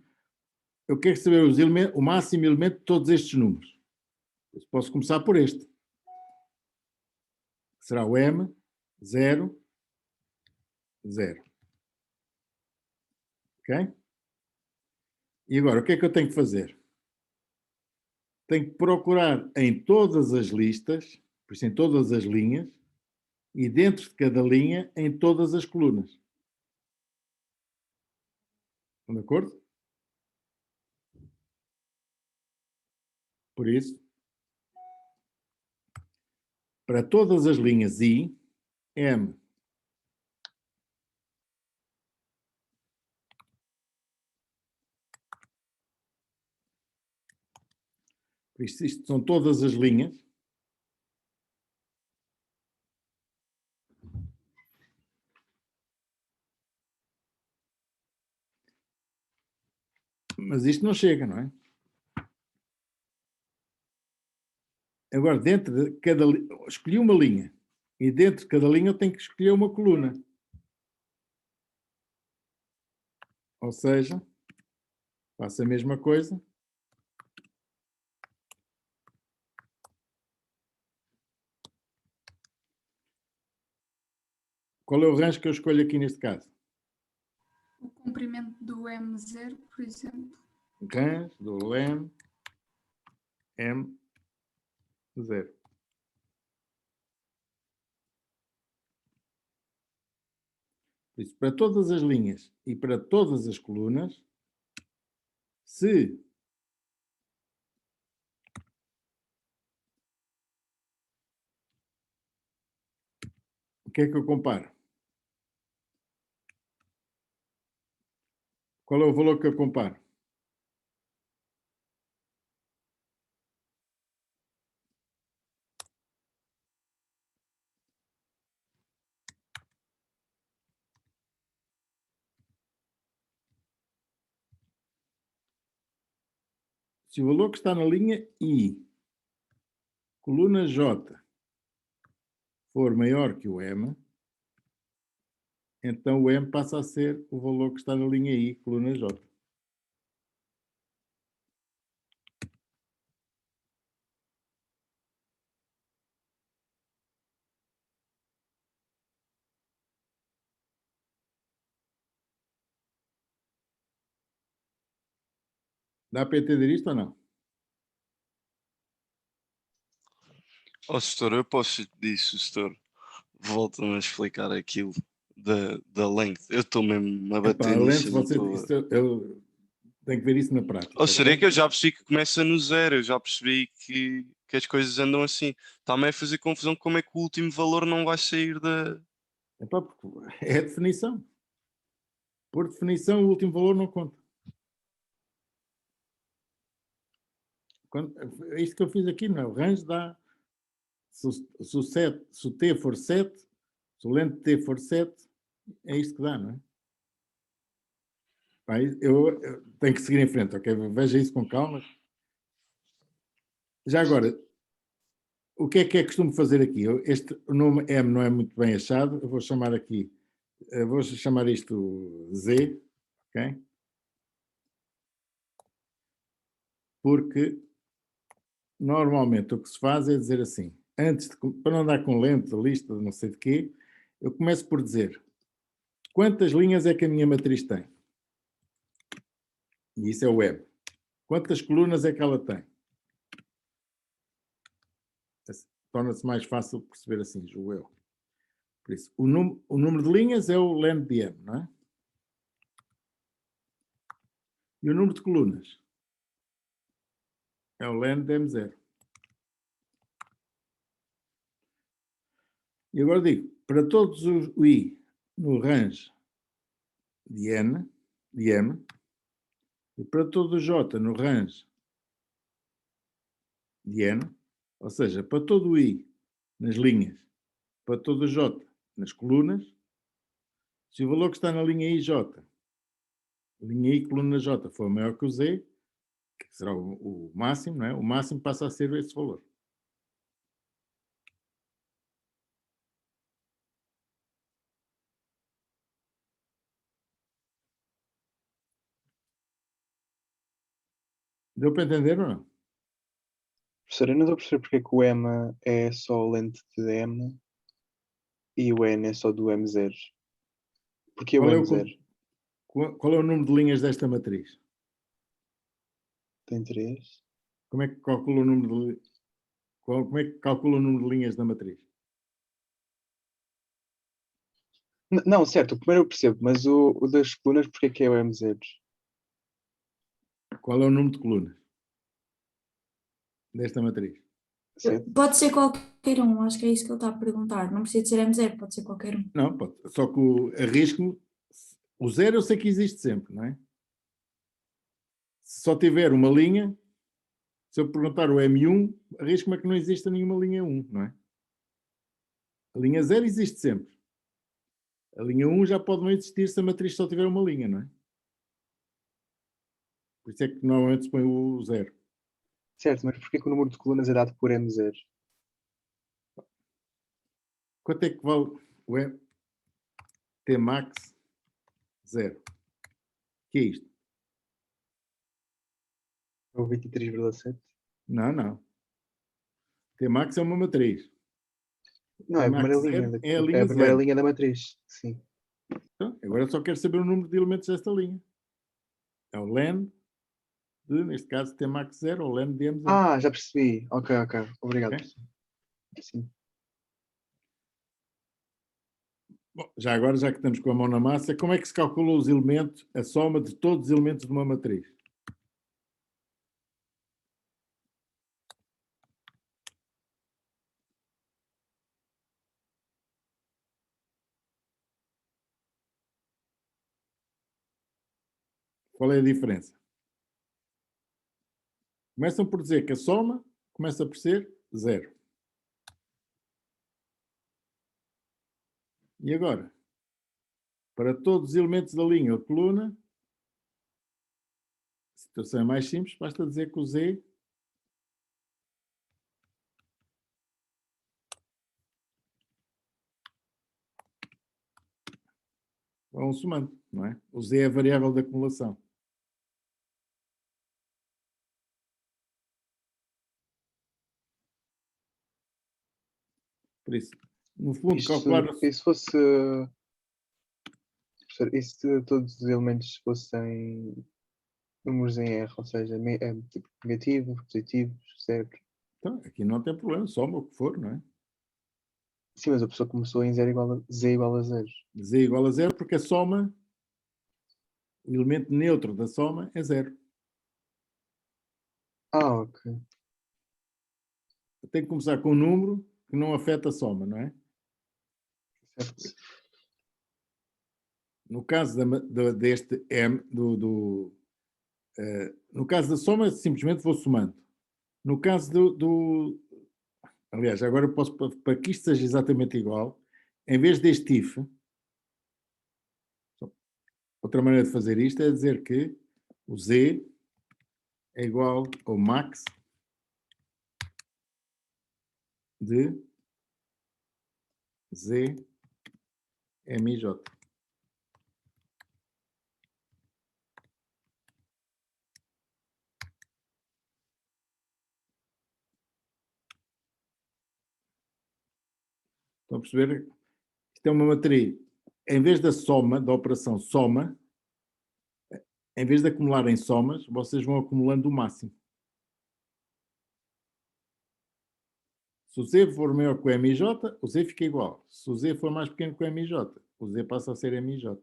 Eu quero saber o máximo elemento de todos estes números. Eu posso começar por este. Será o M, 0, 0. Ok? E agora, o que é que eu tenho que fazer? Tenho que procurar em todas as listas, por isso em todas as linhas, e dentro de cada linha, em todas as colunas. Estão de acordo? Por isso, para todas as linhas I, M por isso, isto são todas as linhas. Mas isto não chega, não é? Agora, dentro de cada linha, escolhi uma linha. E dentro de cada linha eu tenho que escolher uma coluna. Ou seja, faço a mesma coisa. Qual é o range que eu escolho aqui neste caso? O comprimento do M0, por exemplo. Range do len M0. Por isso, para todas as linhas e para todas as colunas, se o que é que eu comparo? Qual é o valor que eu comparo? Se o valor que está na linha I, coluna J, for maior que o M, então o M passa a ser o valor que está na linha I, coluna J. Dá para entender isto ou não? Oh, setor, eu posso disso, setor. Volta-me a explicar aquilo da length. Eu estou mesmo a bater Epá, nisso. lente, eu tenho que ver isso na prática. Ou seja, é que eu já percebi que começa no zero. Eu já percebi que as coisas andam assim. Está-me a fazer confusão como é que o último valor não vai sair da... Epá, porque é a definição. Por definição, o último valor não conta. É isto que eu fiz aqui, não é? O range dá... Se o T for 7, se o lente T for 7, é isto que dá, não é? Pá, eu tenho que seguir em frente, ok? Veja isso com calma. Já agora, o que é costume fazer aqui? O nome M não é muito bem achado, eu vou chamar aqui, vou chamar isto Z, ok? Porque normalmente o que se faz é dizer assim, para não andar com lente, lista, não sei de quê, eu começo por dizer quantas linhas é que a minha matriz tem? E isso é o M. Quantas colunas é que ela tem? Torna-se mais fácil perceber assim, julgo eu. Por isso, o número de linhas é o len de M, não é? E o número de colunas é o len de M0. E agora digo, para todos os I no range de N, de M, e para todo o J no range de N, ou seja, para todo o I nas linhas, para todo o J nas colunas, se o valor que está na linha IJ, linha I, coluna J, for maior que o Z, que será o máximo, não é? O máximo passa a ser esse valor. Deu para entender ou não? Professor, eu não estou a perceber porque é que o M é só lente de M e o N é só do M0. Porquê o Qual é o, M0? qual é o número de linhas desta matriz? Tem 3. Como é que calcula o número de, como é que calcula o número de linhas da matriz? Não, certo, o primeiro eu percebo, mas o das colunas, porque é que é o M0? Qual é o número de colunas desta matriz? Certo? Pode ser qualquer um, acho que é isso que ele está a perguntar. Não precisa de ser M0, pode ser qualquer um. Não, pode. Só que arrisco-me, o zero eu sei que existe sempre, não é? Se só tiver uma linha, se eu perguntar o M1, arrisco-me a que não exista nenhuma linha 1, não é? A linha 0 existe sempre. A linha 1 já pode não existir se a matriz só tiver uma linha, não é? Por isso é que normalmente se põe o 0. Certo, mas porquê que o número de colunas é dado por M0? Quanto é que vale o T max 0? O que é isto? É o 23,7? Não. T max é uma matriz. Não, é a primeira Max linha. zero é a É linha a primeira zero. linha da matriz, sim. Então, agora só quero saber o número de elementos desta linha. É o len de, neste caso, T max 0 ou len de M0. Ah, já percebi. Ok. Obrigado. Ok? Sim. Bom, já agora, já que estamos com a mão na massa, como é que se calcula os elementos, a soma de todos os elementos de uma matriz? Qual é a diferença? Começam por dizer que a soma começa por ser 0. E agora? Para todos os elementos da linha ou coluna, a situação é mais simples, basta dizer que o Z é um somando, não é? O Z é a variável de acumulação. Por isso, no fundo, calcular... E se fosse... Professor, e se todos os elementos fossem números em R, ou seja, tipo negativos, positivos, zero? Então, aqui não tem problema, soma o que for, não é? Sim, mas a pessoa começou em Z igual a 0. Z igual a 0 porque a soma, o elemento neutro da soma é 0. Ah, ok. Tem que começar com um número que não afeta a soma, não é? Certo. No caso deste M, no caso da soma, simplesmente vou somando. No caso aliás, agora eu posso, para que isto seja exatamente igual, em vez deste if, outra maneira de fazer isto é dizer que o Z é igual ao max de Z MJ. Estão a perceber? Isto é uma matriz. Em vez da soma, da operação soma, em vez de acumularem somas, vocês vão acumulando o máximo. Se o Z for maior que o MJ, o Z fica igual. Se o Z for mais pequeno que o MJ, o Z passa a ser MJ.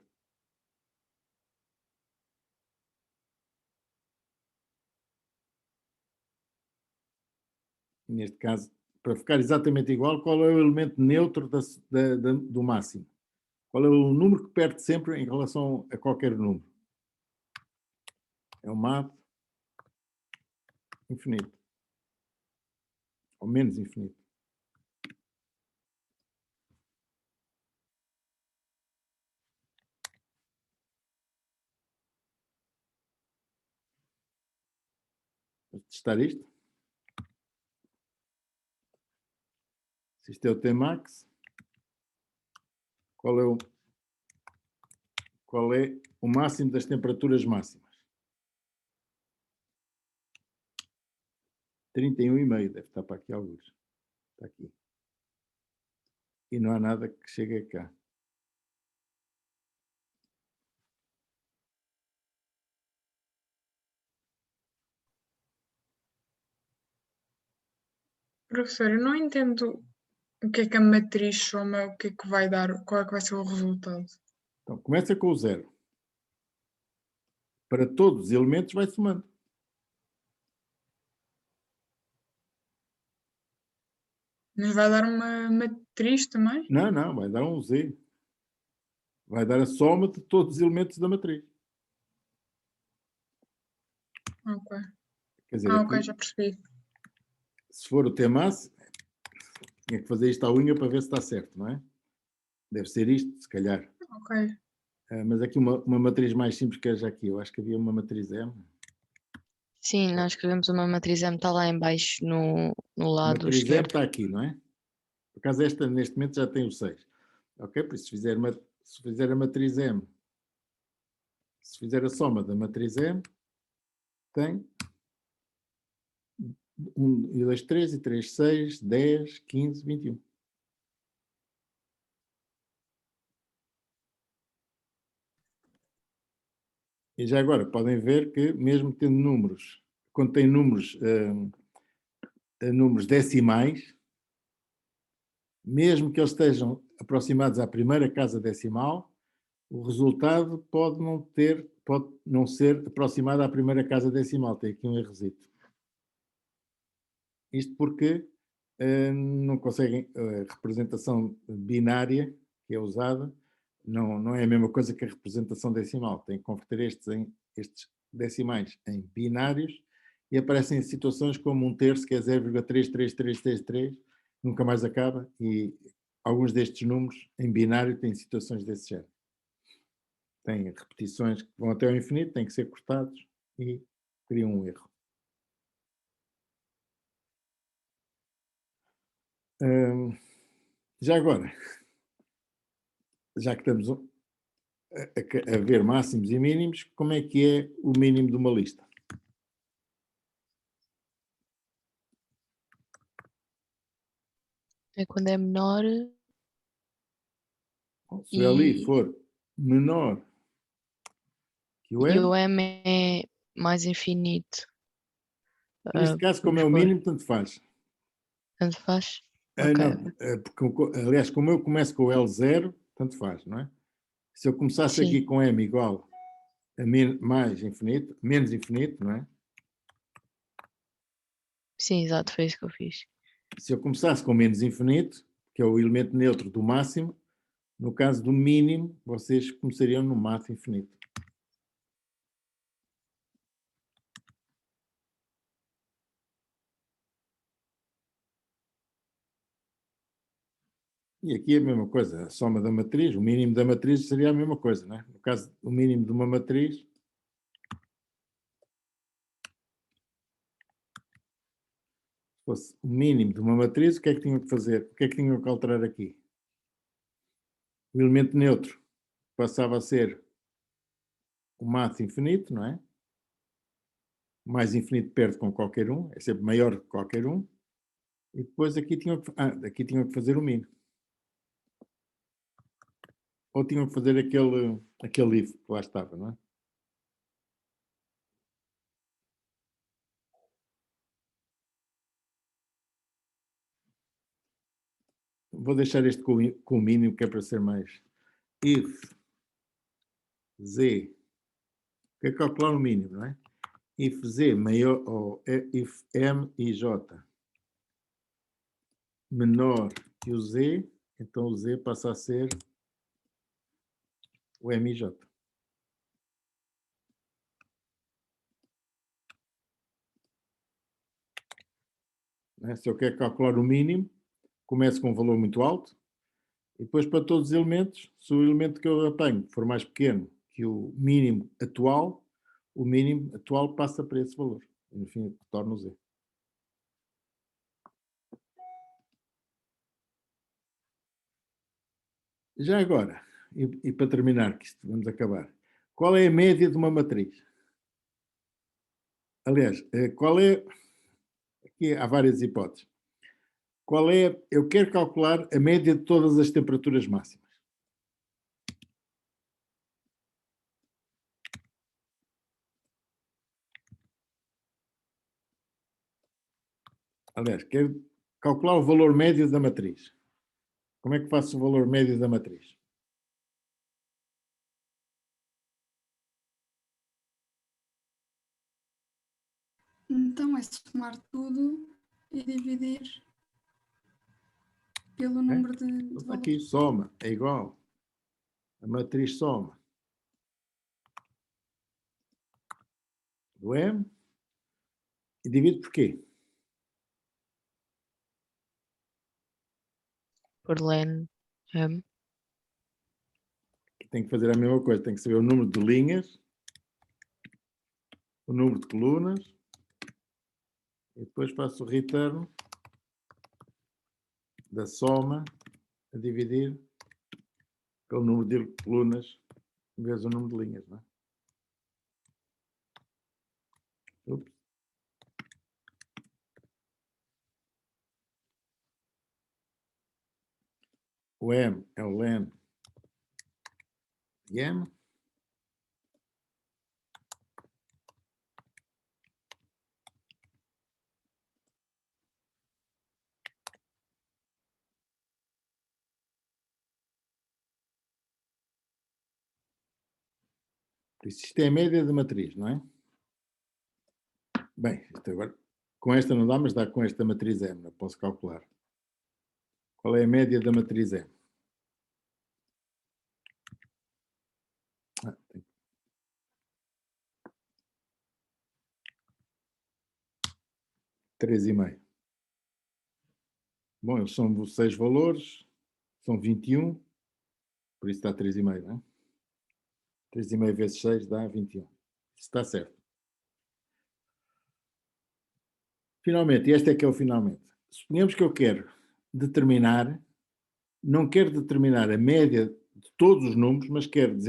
Neste caso, para ficar exatamente igual, qual é o elemento neutro do máximo? Qual é o número que perde sempre em relação a qualquer número? É o MAP infinito. Ou menos infinito. Vamos testar isto. Se isto é o Tmax, qual é o máximo das temperaturas máximas? 31,5, deve estar para aqui alguns. Está aqui. E não há nada que chegue a cá. Professor, eu não entendo o que é que a matriz soma, o que é que vai dar, qual é que vai ser o resultado. Então, começa com o 0. Para todos os elementos vai somando. Mas vai dar uma matriz também? Não, vai dar um Z. Vai dar a soma de todos os elementos da matriz. Ok. Quer dizer, Ok, aqui, já percebi. se for o Tmax, tinha que fazer isto à unha para ver se está certo, não é? Deve ser isto, se calhar. Ok. Mas aqui uma matriz mais simples que haja aqui. Eu acho que havia uma matriz M. Sim, nós escrevemos uma matriz M, está lá em baixo no A lado matriz M esquerdo. está aqui, não é? Por acaso esta, neste momento, já tem o 6. Ok? Por isso, se fizer a matriz M, se fizer a soma da matriz M, tem 1 e 2, 3 e 3, 6, 10, 15, 21. E já agora podem ver que mesmo tendo números, quando tem números decimais, mesmo que eles estejam aproximados à primeira casa decimal, o resultado pode não ser aproximado à primeira casa decimal. Tem aqui um errozito. Isto porque não conseguem, a representação binária que é usada não é a mesma coisa que a representação decimal. Tem que converter estes decimais em binários e aparecem em situações como 1/3, que é 0,33333, nunca mais acaba, e alguns destes números em binário têm situações desse género. Têm repetições que vão até ao infinito, têm que ser cortados e criam um erro. Já agora, já que estamos a ver máximos e mínimos, como é que é o mínimo de uma lista? É quando é menor Se o LI for menor que o e M, o M é mais infinito. neste caso, como é o mínimo, tanto faz. Tanto faz? Ok. Não, porque, aliás, como eu começo com o L0, tanto faz, não é? Se eu começasse Sim. aqui com M igual a mais infinito, menos infinito, não é? Sim, exato, foi isso que eu fiz. Se eu começasse com menos infinito, que é o elemento neutro do máximo, no caso do mínimo, vocês começariam no mato infinito. E aqui é a mesma coisa, a soma da matriz, o mínimo da matriz seria a mesma coisa, não é? No caso, o mínimo de uma matriz, se fosse o mínimo de uma matriz, o que é que tinham que fazer? O que é que tinham que alterar aqui? O elemento neutro passava a ser o mato infinito, não é? O mais infinito perde com qualquer um, é sempre maior que qualquer um. E depois aqui tinham que fazer o mínimo. Ou tinham que fazer aquele if que lá estava, não é? Vou deixar este com o mínimo, que é para ser mais. If z, que é calcular o mínimo, não é? If z maior, ou if m e j menor que o z, então o z passa a ser o m e j. Se eu quero calcular o mínimo, começo com um valor muito alto, e depois para todos os elementos, se o elemento que eu apanho for mais pequeno que o mínimo atual passa para esse valor. E no fim torna o Z. Já agora, e para terminar, que isto vamos acabar, qual é a média de uma matriz? Aliás, qual é... Aqui há várias hipóteses. Qual é... Eu quero calcular a média de todas as temperaturas máximas. Aliás, quero calcular o valor médio da matriz. Como é que faço o valor médio da matriz? Então é somar tudo e dividir pelo número de Está aqui, soma, é igual. A matriz soma do M e divide por quê? Por len M. Tem que fazer a mesma coisa, tem que saber o número de linhas, o número de colunas, e depois faço o return da soma a dividir pelo número de colunas vezes o número de linhas, não é? Ups. O M é o len de M. Isto é a média da matriz, não é? Bem, isto agora, com esta não dá, mas dá com esta matriz M, eu posso calcular. Qual é a média da matriz M? Tem 3,5. Bom, eles são 6 valores, são 21, por isso dá 3,5, não é? 3,5 vezes 6 dá 21. Isso está certo. Finalmente, e este é que é o finalmente. Suponhamos que eu quero determinar, não quero determinar a média de todos os números, mas quero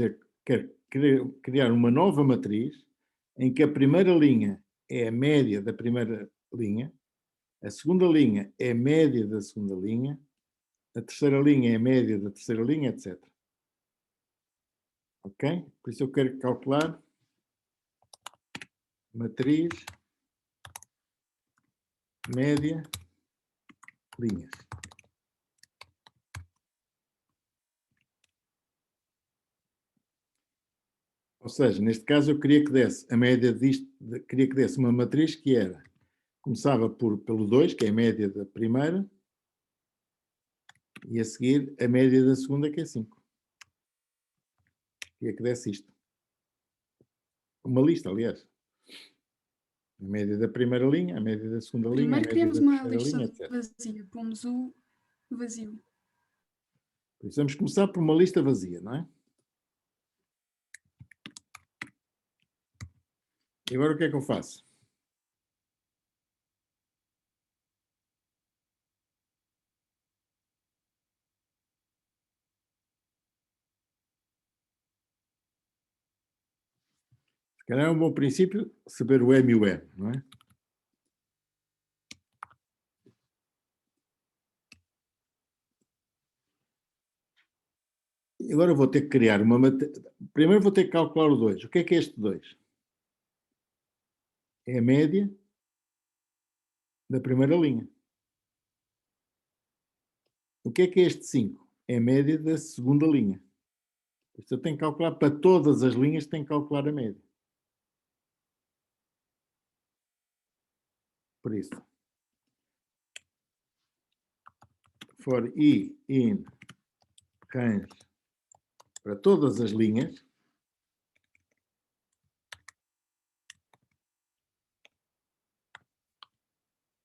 criar uma nova matriz em que a primeira linha é a média da primeira linha, a segunda linha é a média da segunda linha, a terceira linha é a média da terceira linha, etc. Ok? Por isso eu quero calcular matriz, média, linhas. Ou seja, neste caso eu queria que desse a média disto, queria que desse uma matriz que era, começava pelo 2, que é a média da primeira, e a seguir a média da segunda, que é 5. Queria que desse isto. Uma lista, aliás. A média da primeira linha, a média da segunda linha, a Primeiro média criamos da uma terceira lista linha, etc. vazia, pomos o vazio. Por isso vamos começar por uma lista vazia, não é? E agora o que é que eu faço? Se calhar é um bom princípio saber o M e o N, não é? E agora vou ter que criar uma matriz. Primeiro vou ter que calcular o 2. O que é este 2? É a média da primeira linha. O que é este 5? É a média da segunda linha. Isto eu tenho que calcular para todas as linhas, tenho que calcular a média. Por isso, for i in range para todas as linhas,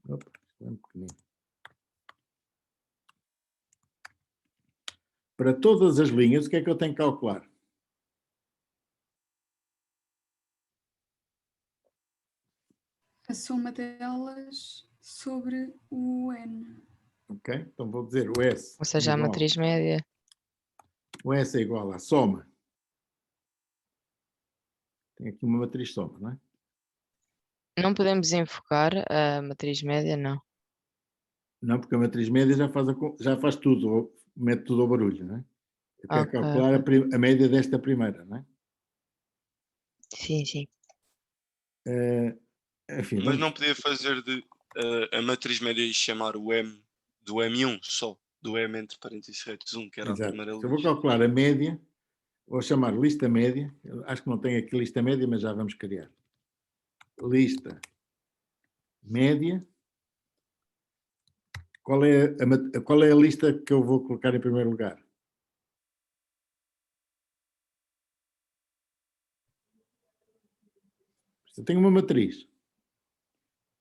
opa, isto é um pequenino. Para todas as linhas, o que é que eu tenho que calcular? A soma delas sobre o N. Ok? Então vou dizer o S. Ou seja, a matriz média. O S é igual à soma. Tem aqui uma matriz soma, não é? Não podemos enfocar a matriz média, não. Não, porque a matriz média já faz tudo, mete tudo ao barulho, não é? Eu quero Ok, calcular a média desta primeira, não é? Sim, sim. Enfim, Mas vamos... não podia fazer a matriz média e chamar o M do M1 só, do M entre parênteses retos 1, que era Exato. a primeira Se eu vou lista. calcular a média, vou chamar lista média. Eu acho que não tem aqui lista média, mas já vamos criar. Lista média. Qual é a lista que eu vou colocar em primeiro lugar? Eu tenho uma matriz.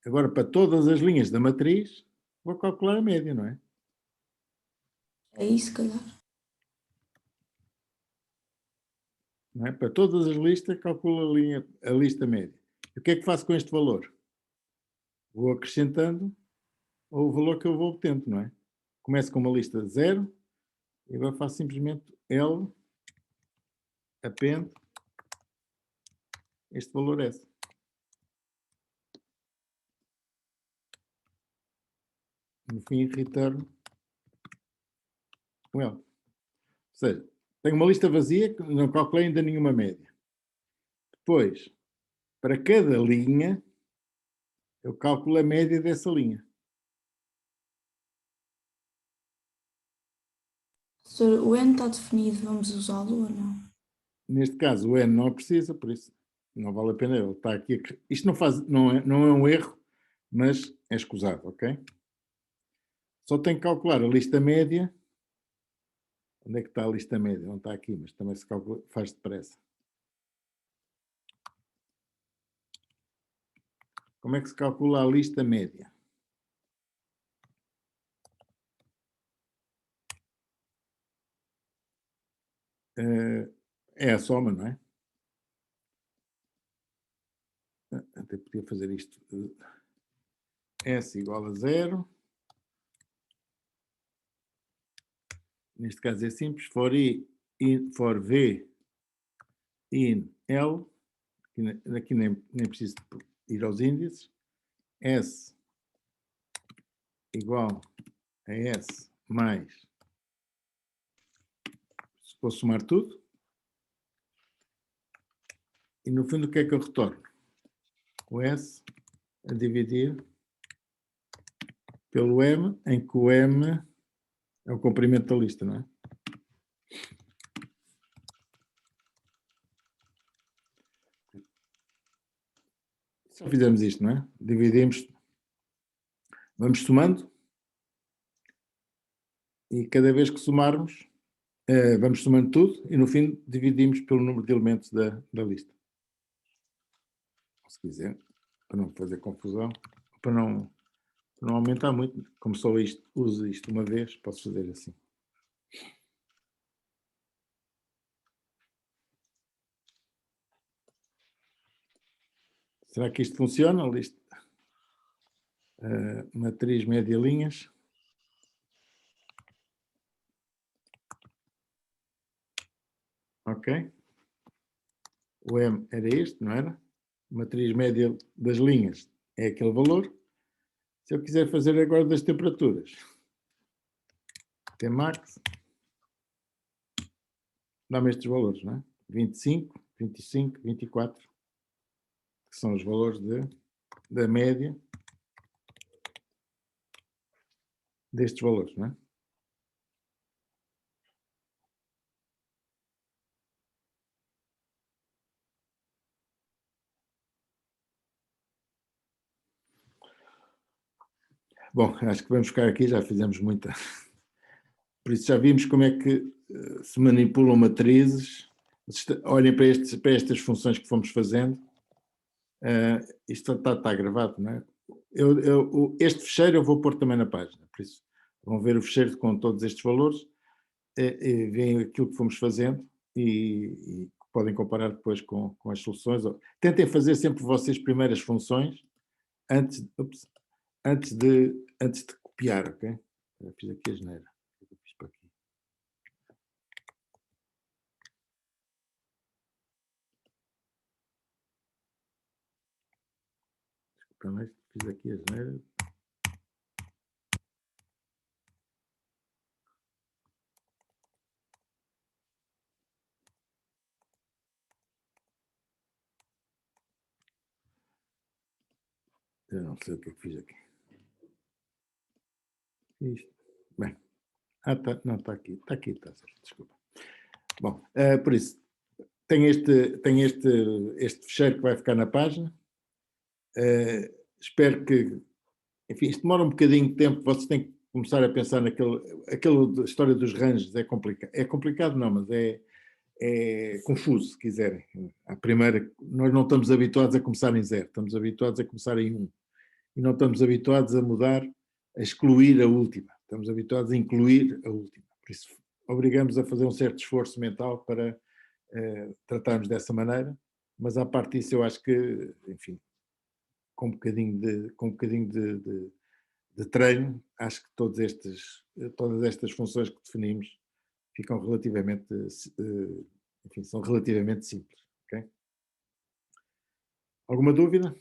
Agora, para todas as linhas da matriz, vou calcular a média, não é? É isso, se calhar. Não é? Para todas as listas, calculo a lista média. E o que é que faço com este valor? Vou acrescentando o valor que eu vou obtendo, não é? Começo com uma lista de 0 e agora faço simplesmente L, append, este valor S. No fim, return o L. Ou seja, tenho uma lista vazia que não calculei ainda nenhuma média. Depois, para cada linha, eu calculo a média dessa linha. Professor, o N está definido, vamos usá-lo ou não? Neste caso, o N não precisa, por isso não vale a pena. Ele está aqui. Isto não é um erro, mas é escusado, ok? Só tenho que calcular a lista média. Onde é que está a lista média? Não está aqui, mas também se calcula, faz depressa. Como é que se calcula a lista média? É a soma, não é? Até podia fazer isto. S igual a 0. Neste caso é simples. For V in L. Aqui nem preciso ir aos índices. S igual a S mais, se vou somar tudo, e no fundo o que é que eu retorno? O S a dividir pelo M, em que o M é o comprimento da lista, não é? Só fizemos isto, não é? Dividimos, vamos somando, e cada vez que somarmos, vamos somando tudo, e no fim dividimos pelo número de elementos da lista. Se quiser, para não fazer confusão, para não aumentar muito, como só uso isto uma vez, posso fazer assim. Será que isto funciona? Lista, matriz média linhas. Ok. O M era este, não era? Matriz média das linhas é aquele valor. Se eu quiser fazer agora das temperaturas, Tmax, dá-me estes valores, não é? 25, 25, 24, que são os valores da média destes valores, não é? Bom, acho que vamos ficar aqui, já fizemos muita. Por isso já vimos como é que se manipulam matrizes. Olhem para estas funções que fomos fazendo. Isto está gravado, não é? Este fecheiro eu vou pôr também na página, por isso vão ver o fecheiro com todos estes valores, e veem aquilo que fomos fazendo e podem comparar depois com as soluções. Tentem fazer sempre vocês primeiras funções antes de copiar, ok? Eu fiz aqui a geneira. Eu fiz para aqui. Desculpa, mas fiz aqui a geneira. Eu não sei o que é que fiz aqui. Isto. Bem. Tá, não, está aqui. Está aqui, está certo. Desculpa. Bom, por isso, tem este fecheiro que vai ficar na página. Espero que, enfim, isto demora um bocadinho de tempo, vocês têm que começar a pensar aquela história dos ranges é complicado. É complicado não, mas é confuso, se quiserem. À primeira, nós não estamos habituados a começar em 0, estamos habituados a começar em 1. E não estamos habituados a mudar, a excluir a última. Estamos habituados a incluir a última. Por isso, obrigamos a fazer um certo esforço mental para tratarmos dessa maneira, mas à parte disso eu acho que, enfim, com um bocadinho de treino, acho que todas estas funções que definimos ficam relativamente, enfim, são relativamente simples. Okay? Alguma dúvida?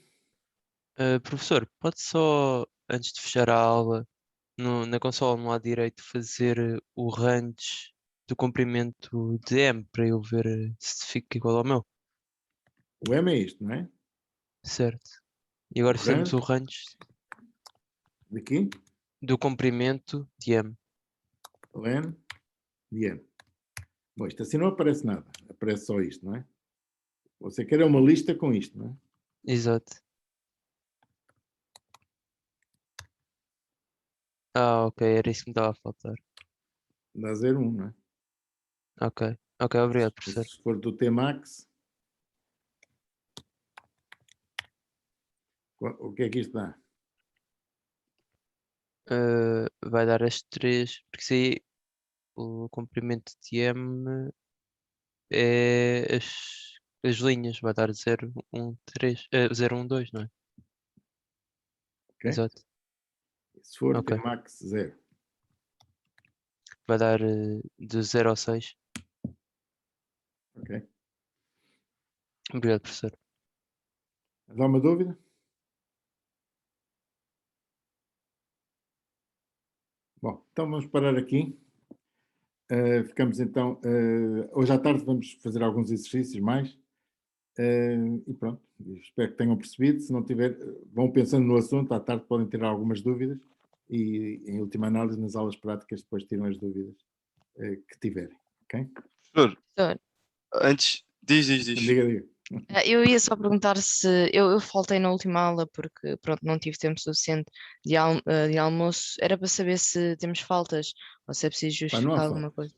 Professor, pode só, antes de fechar a aula, na consola no lado direito, fazer o range do comprimento de M para eu ver se fica igual ao meu? O M é isto, não é? Certo. E agora fizemos o range de quê? Do comprimento de M. Len de M. Bom, isto assim não aparece nada, aparece só isto, não é? Você quer uma lista com isto, não é? Exato. Ah, ok, era isso que me estava a faltar. Dá 0,1, não é? Ok, obrigado, professor. Se for do T-Max, o que é que isto dá? Vai dar as 3, porque se aí o comprimento de M é as linhas, vai dar 0, 1, 3, 0, 1, 2, não é? Okay? Exato. Se for Ok. T-Max 0. Vai dar de 0 ao 6. Ok. Obrigado, professor. Dá uma dúvida? Bom, então vamos parar aqui. Ficamos então, hoje à tarde vamos fazer alguns exercícios mais e pronto, espero que tenham percebido. Se não tiver, vão pensando no assunto, à tarde podem ter algumas dúvidas e em última análise nas aulas práticas depois tiram as dúvidas que tiverem, ok? Professor, antes, diz. Diga. Eu ia só perguntar se eu faltei na última aula porque pronto, não tive tempo suficiente de almoço. Era para saber se temos faltas ou se é preciso Não justificar há alguma faltas. coisa.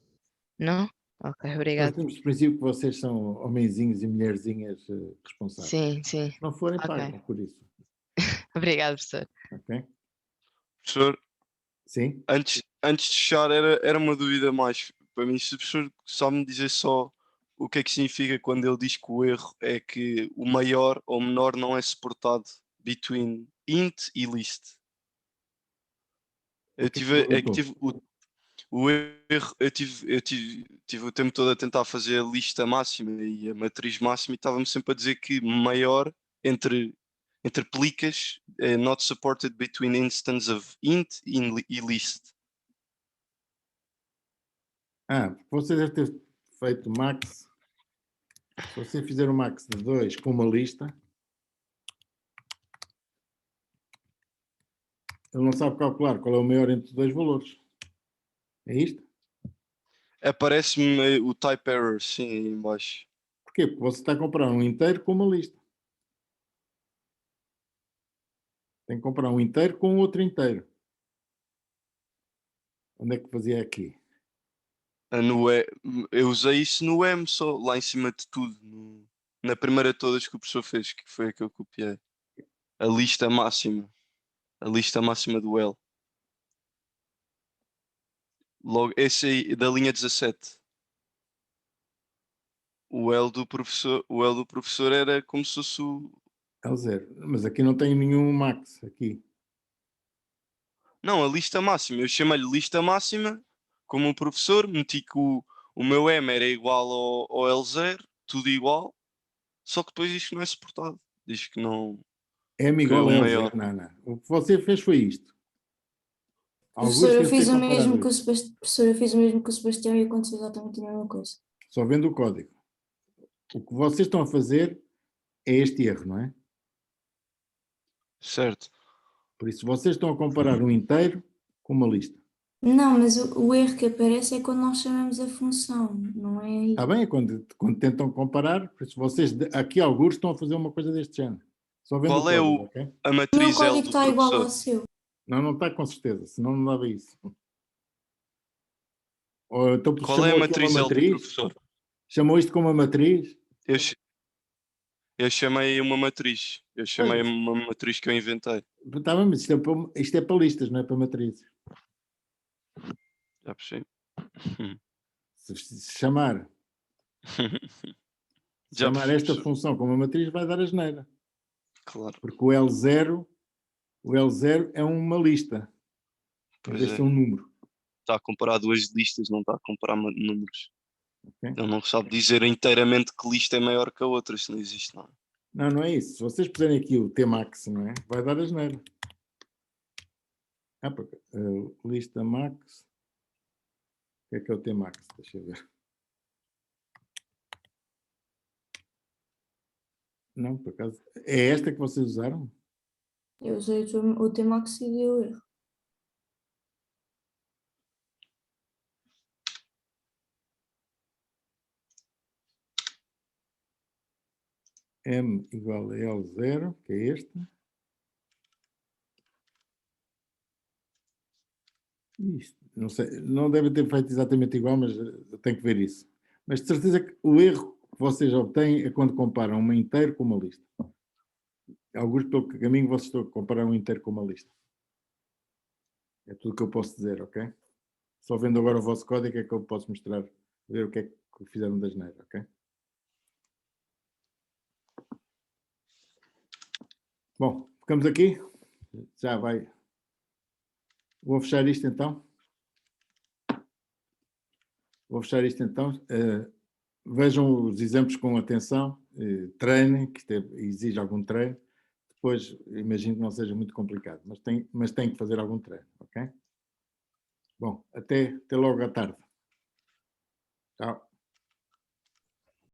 Não? Ok, Nós obrigado. temos de princípio que vocês são homenzinhos e mulherzinhas responsáveis. Sim. Se não forem, Ok. pagam por isso. Obrigado, professor. Ok? Professor, sim? Antes de fechar, era uma dúvida mais para mim. Se o professor só me dizer só o que é que significa quando ele diz que o erro é que o maior ou menor não é suportado between int e list. Eu tive o erro, eu tive o tempo todo a tentar fazer a lista máxima e a matriz máxima e estava-me sempre a dizer que maior entre plicas not supported between instance of int e list. Você deve ter feito max. Se você fizer o max de 2 com uma lista, ele não sabe calcular qual é o maior entre dois valores. É isto? Aparece-me o type error, sim, aí em baixo. Porquê? Porque você está a comprar um inteiro com uma lista. Tem que comprar um inteiro com outro inteiro. Onde é que fazia aqui? Eu usei isso no M só, lá em cima de tudo. Na primeira de todas que o professor fez, que foi a que eu copiei. A lista máxima. A lista máxima do L. Logo, esse aí, da linha 17. O L do professor era como se fosse o L0. Mas aqui não tem nenhum max, aqui. Não, a lista máxima. Eu chamei-lhe lista máxima, como o professor, meti que o meu M era igual ao L0, tudo igual, só que depois diz que não é suportado. Diz que não... M que igual o a L0. maior... Não. O que você fez foi isto. Professor, eu Augusto fiz tem o que comparar mesmo que o isto. Professor, eu fiz o mesmo que o Sebastião e aconteceu exatamente a mesma coisa. Só vendo o código. O que vocês estão a fazer é este erro, não é? Certo. Por isso, vocês estão a comparar um inteiro com uma lista. Não, mas o erro que aparece é quando nós chamamos a função, não é aí. Está bem? É quando tentam comparar. Por isso, vocês aqui, alguns, estão a fazer uma coisa deste género. Só vendo Qual o é código, ok? a O meu matriz L código do está igual ao professor? seu. Não está com certeza, senão não dava isso. Ou, então, Qual é a chamou aqui uma matriz L do matriz? professor? Chamou isto como uma matriz? Eu chamei uma matriz. Eu chamei uma matriz que eu inventei. Está bem, mas isto é para listas, não é para matrizes. Já percebi. Se chamar esta função como uma matriz, vai dar asneira. Claro. Porque o L0 é uma lista. Em vez de ser um número. Está a comparar duas listas, não está a comparar números. Okay? Ele não sabe dizer inteiramente que lista é maior que a outra, isso não existe, não. Não é isso. Se vocês puserem aqui o Tmax, não é? Vai dar asneira. Lista max. O que é o Tmax? Deixa eu ver. Não, por acaso. É esta que vocês usaram? Eu usei o Tmax e deu erro. M igual a L0, que é este. Isto, não sei, não deve ter feito exatamente igual, mas eu tenho que ver isso. Mas de certeza que o erro que vocês obtêm é quando comparam uma inteiro com uma lista. Alguns pelo caminho vocês estão a comparar um inteiro com uma lista. É tudo o que eu posso dizer, ok? Só vendo agora o vosso código é que eu posso mostrar, ver o que é que fizeram da asneira, ok? Bom, ficamos aqui. Já vai. Vou fechar isto então. Vejam os exemplos com atenção, treinem, que exige algum treino. Depois, imagino que não seja muito complicado, mas tem que fazer algum treino, ok? Bom, até logo à tarde. Tchau.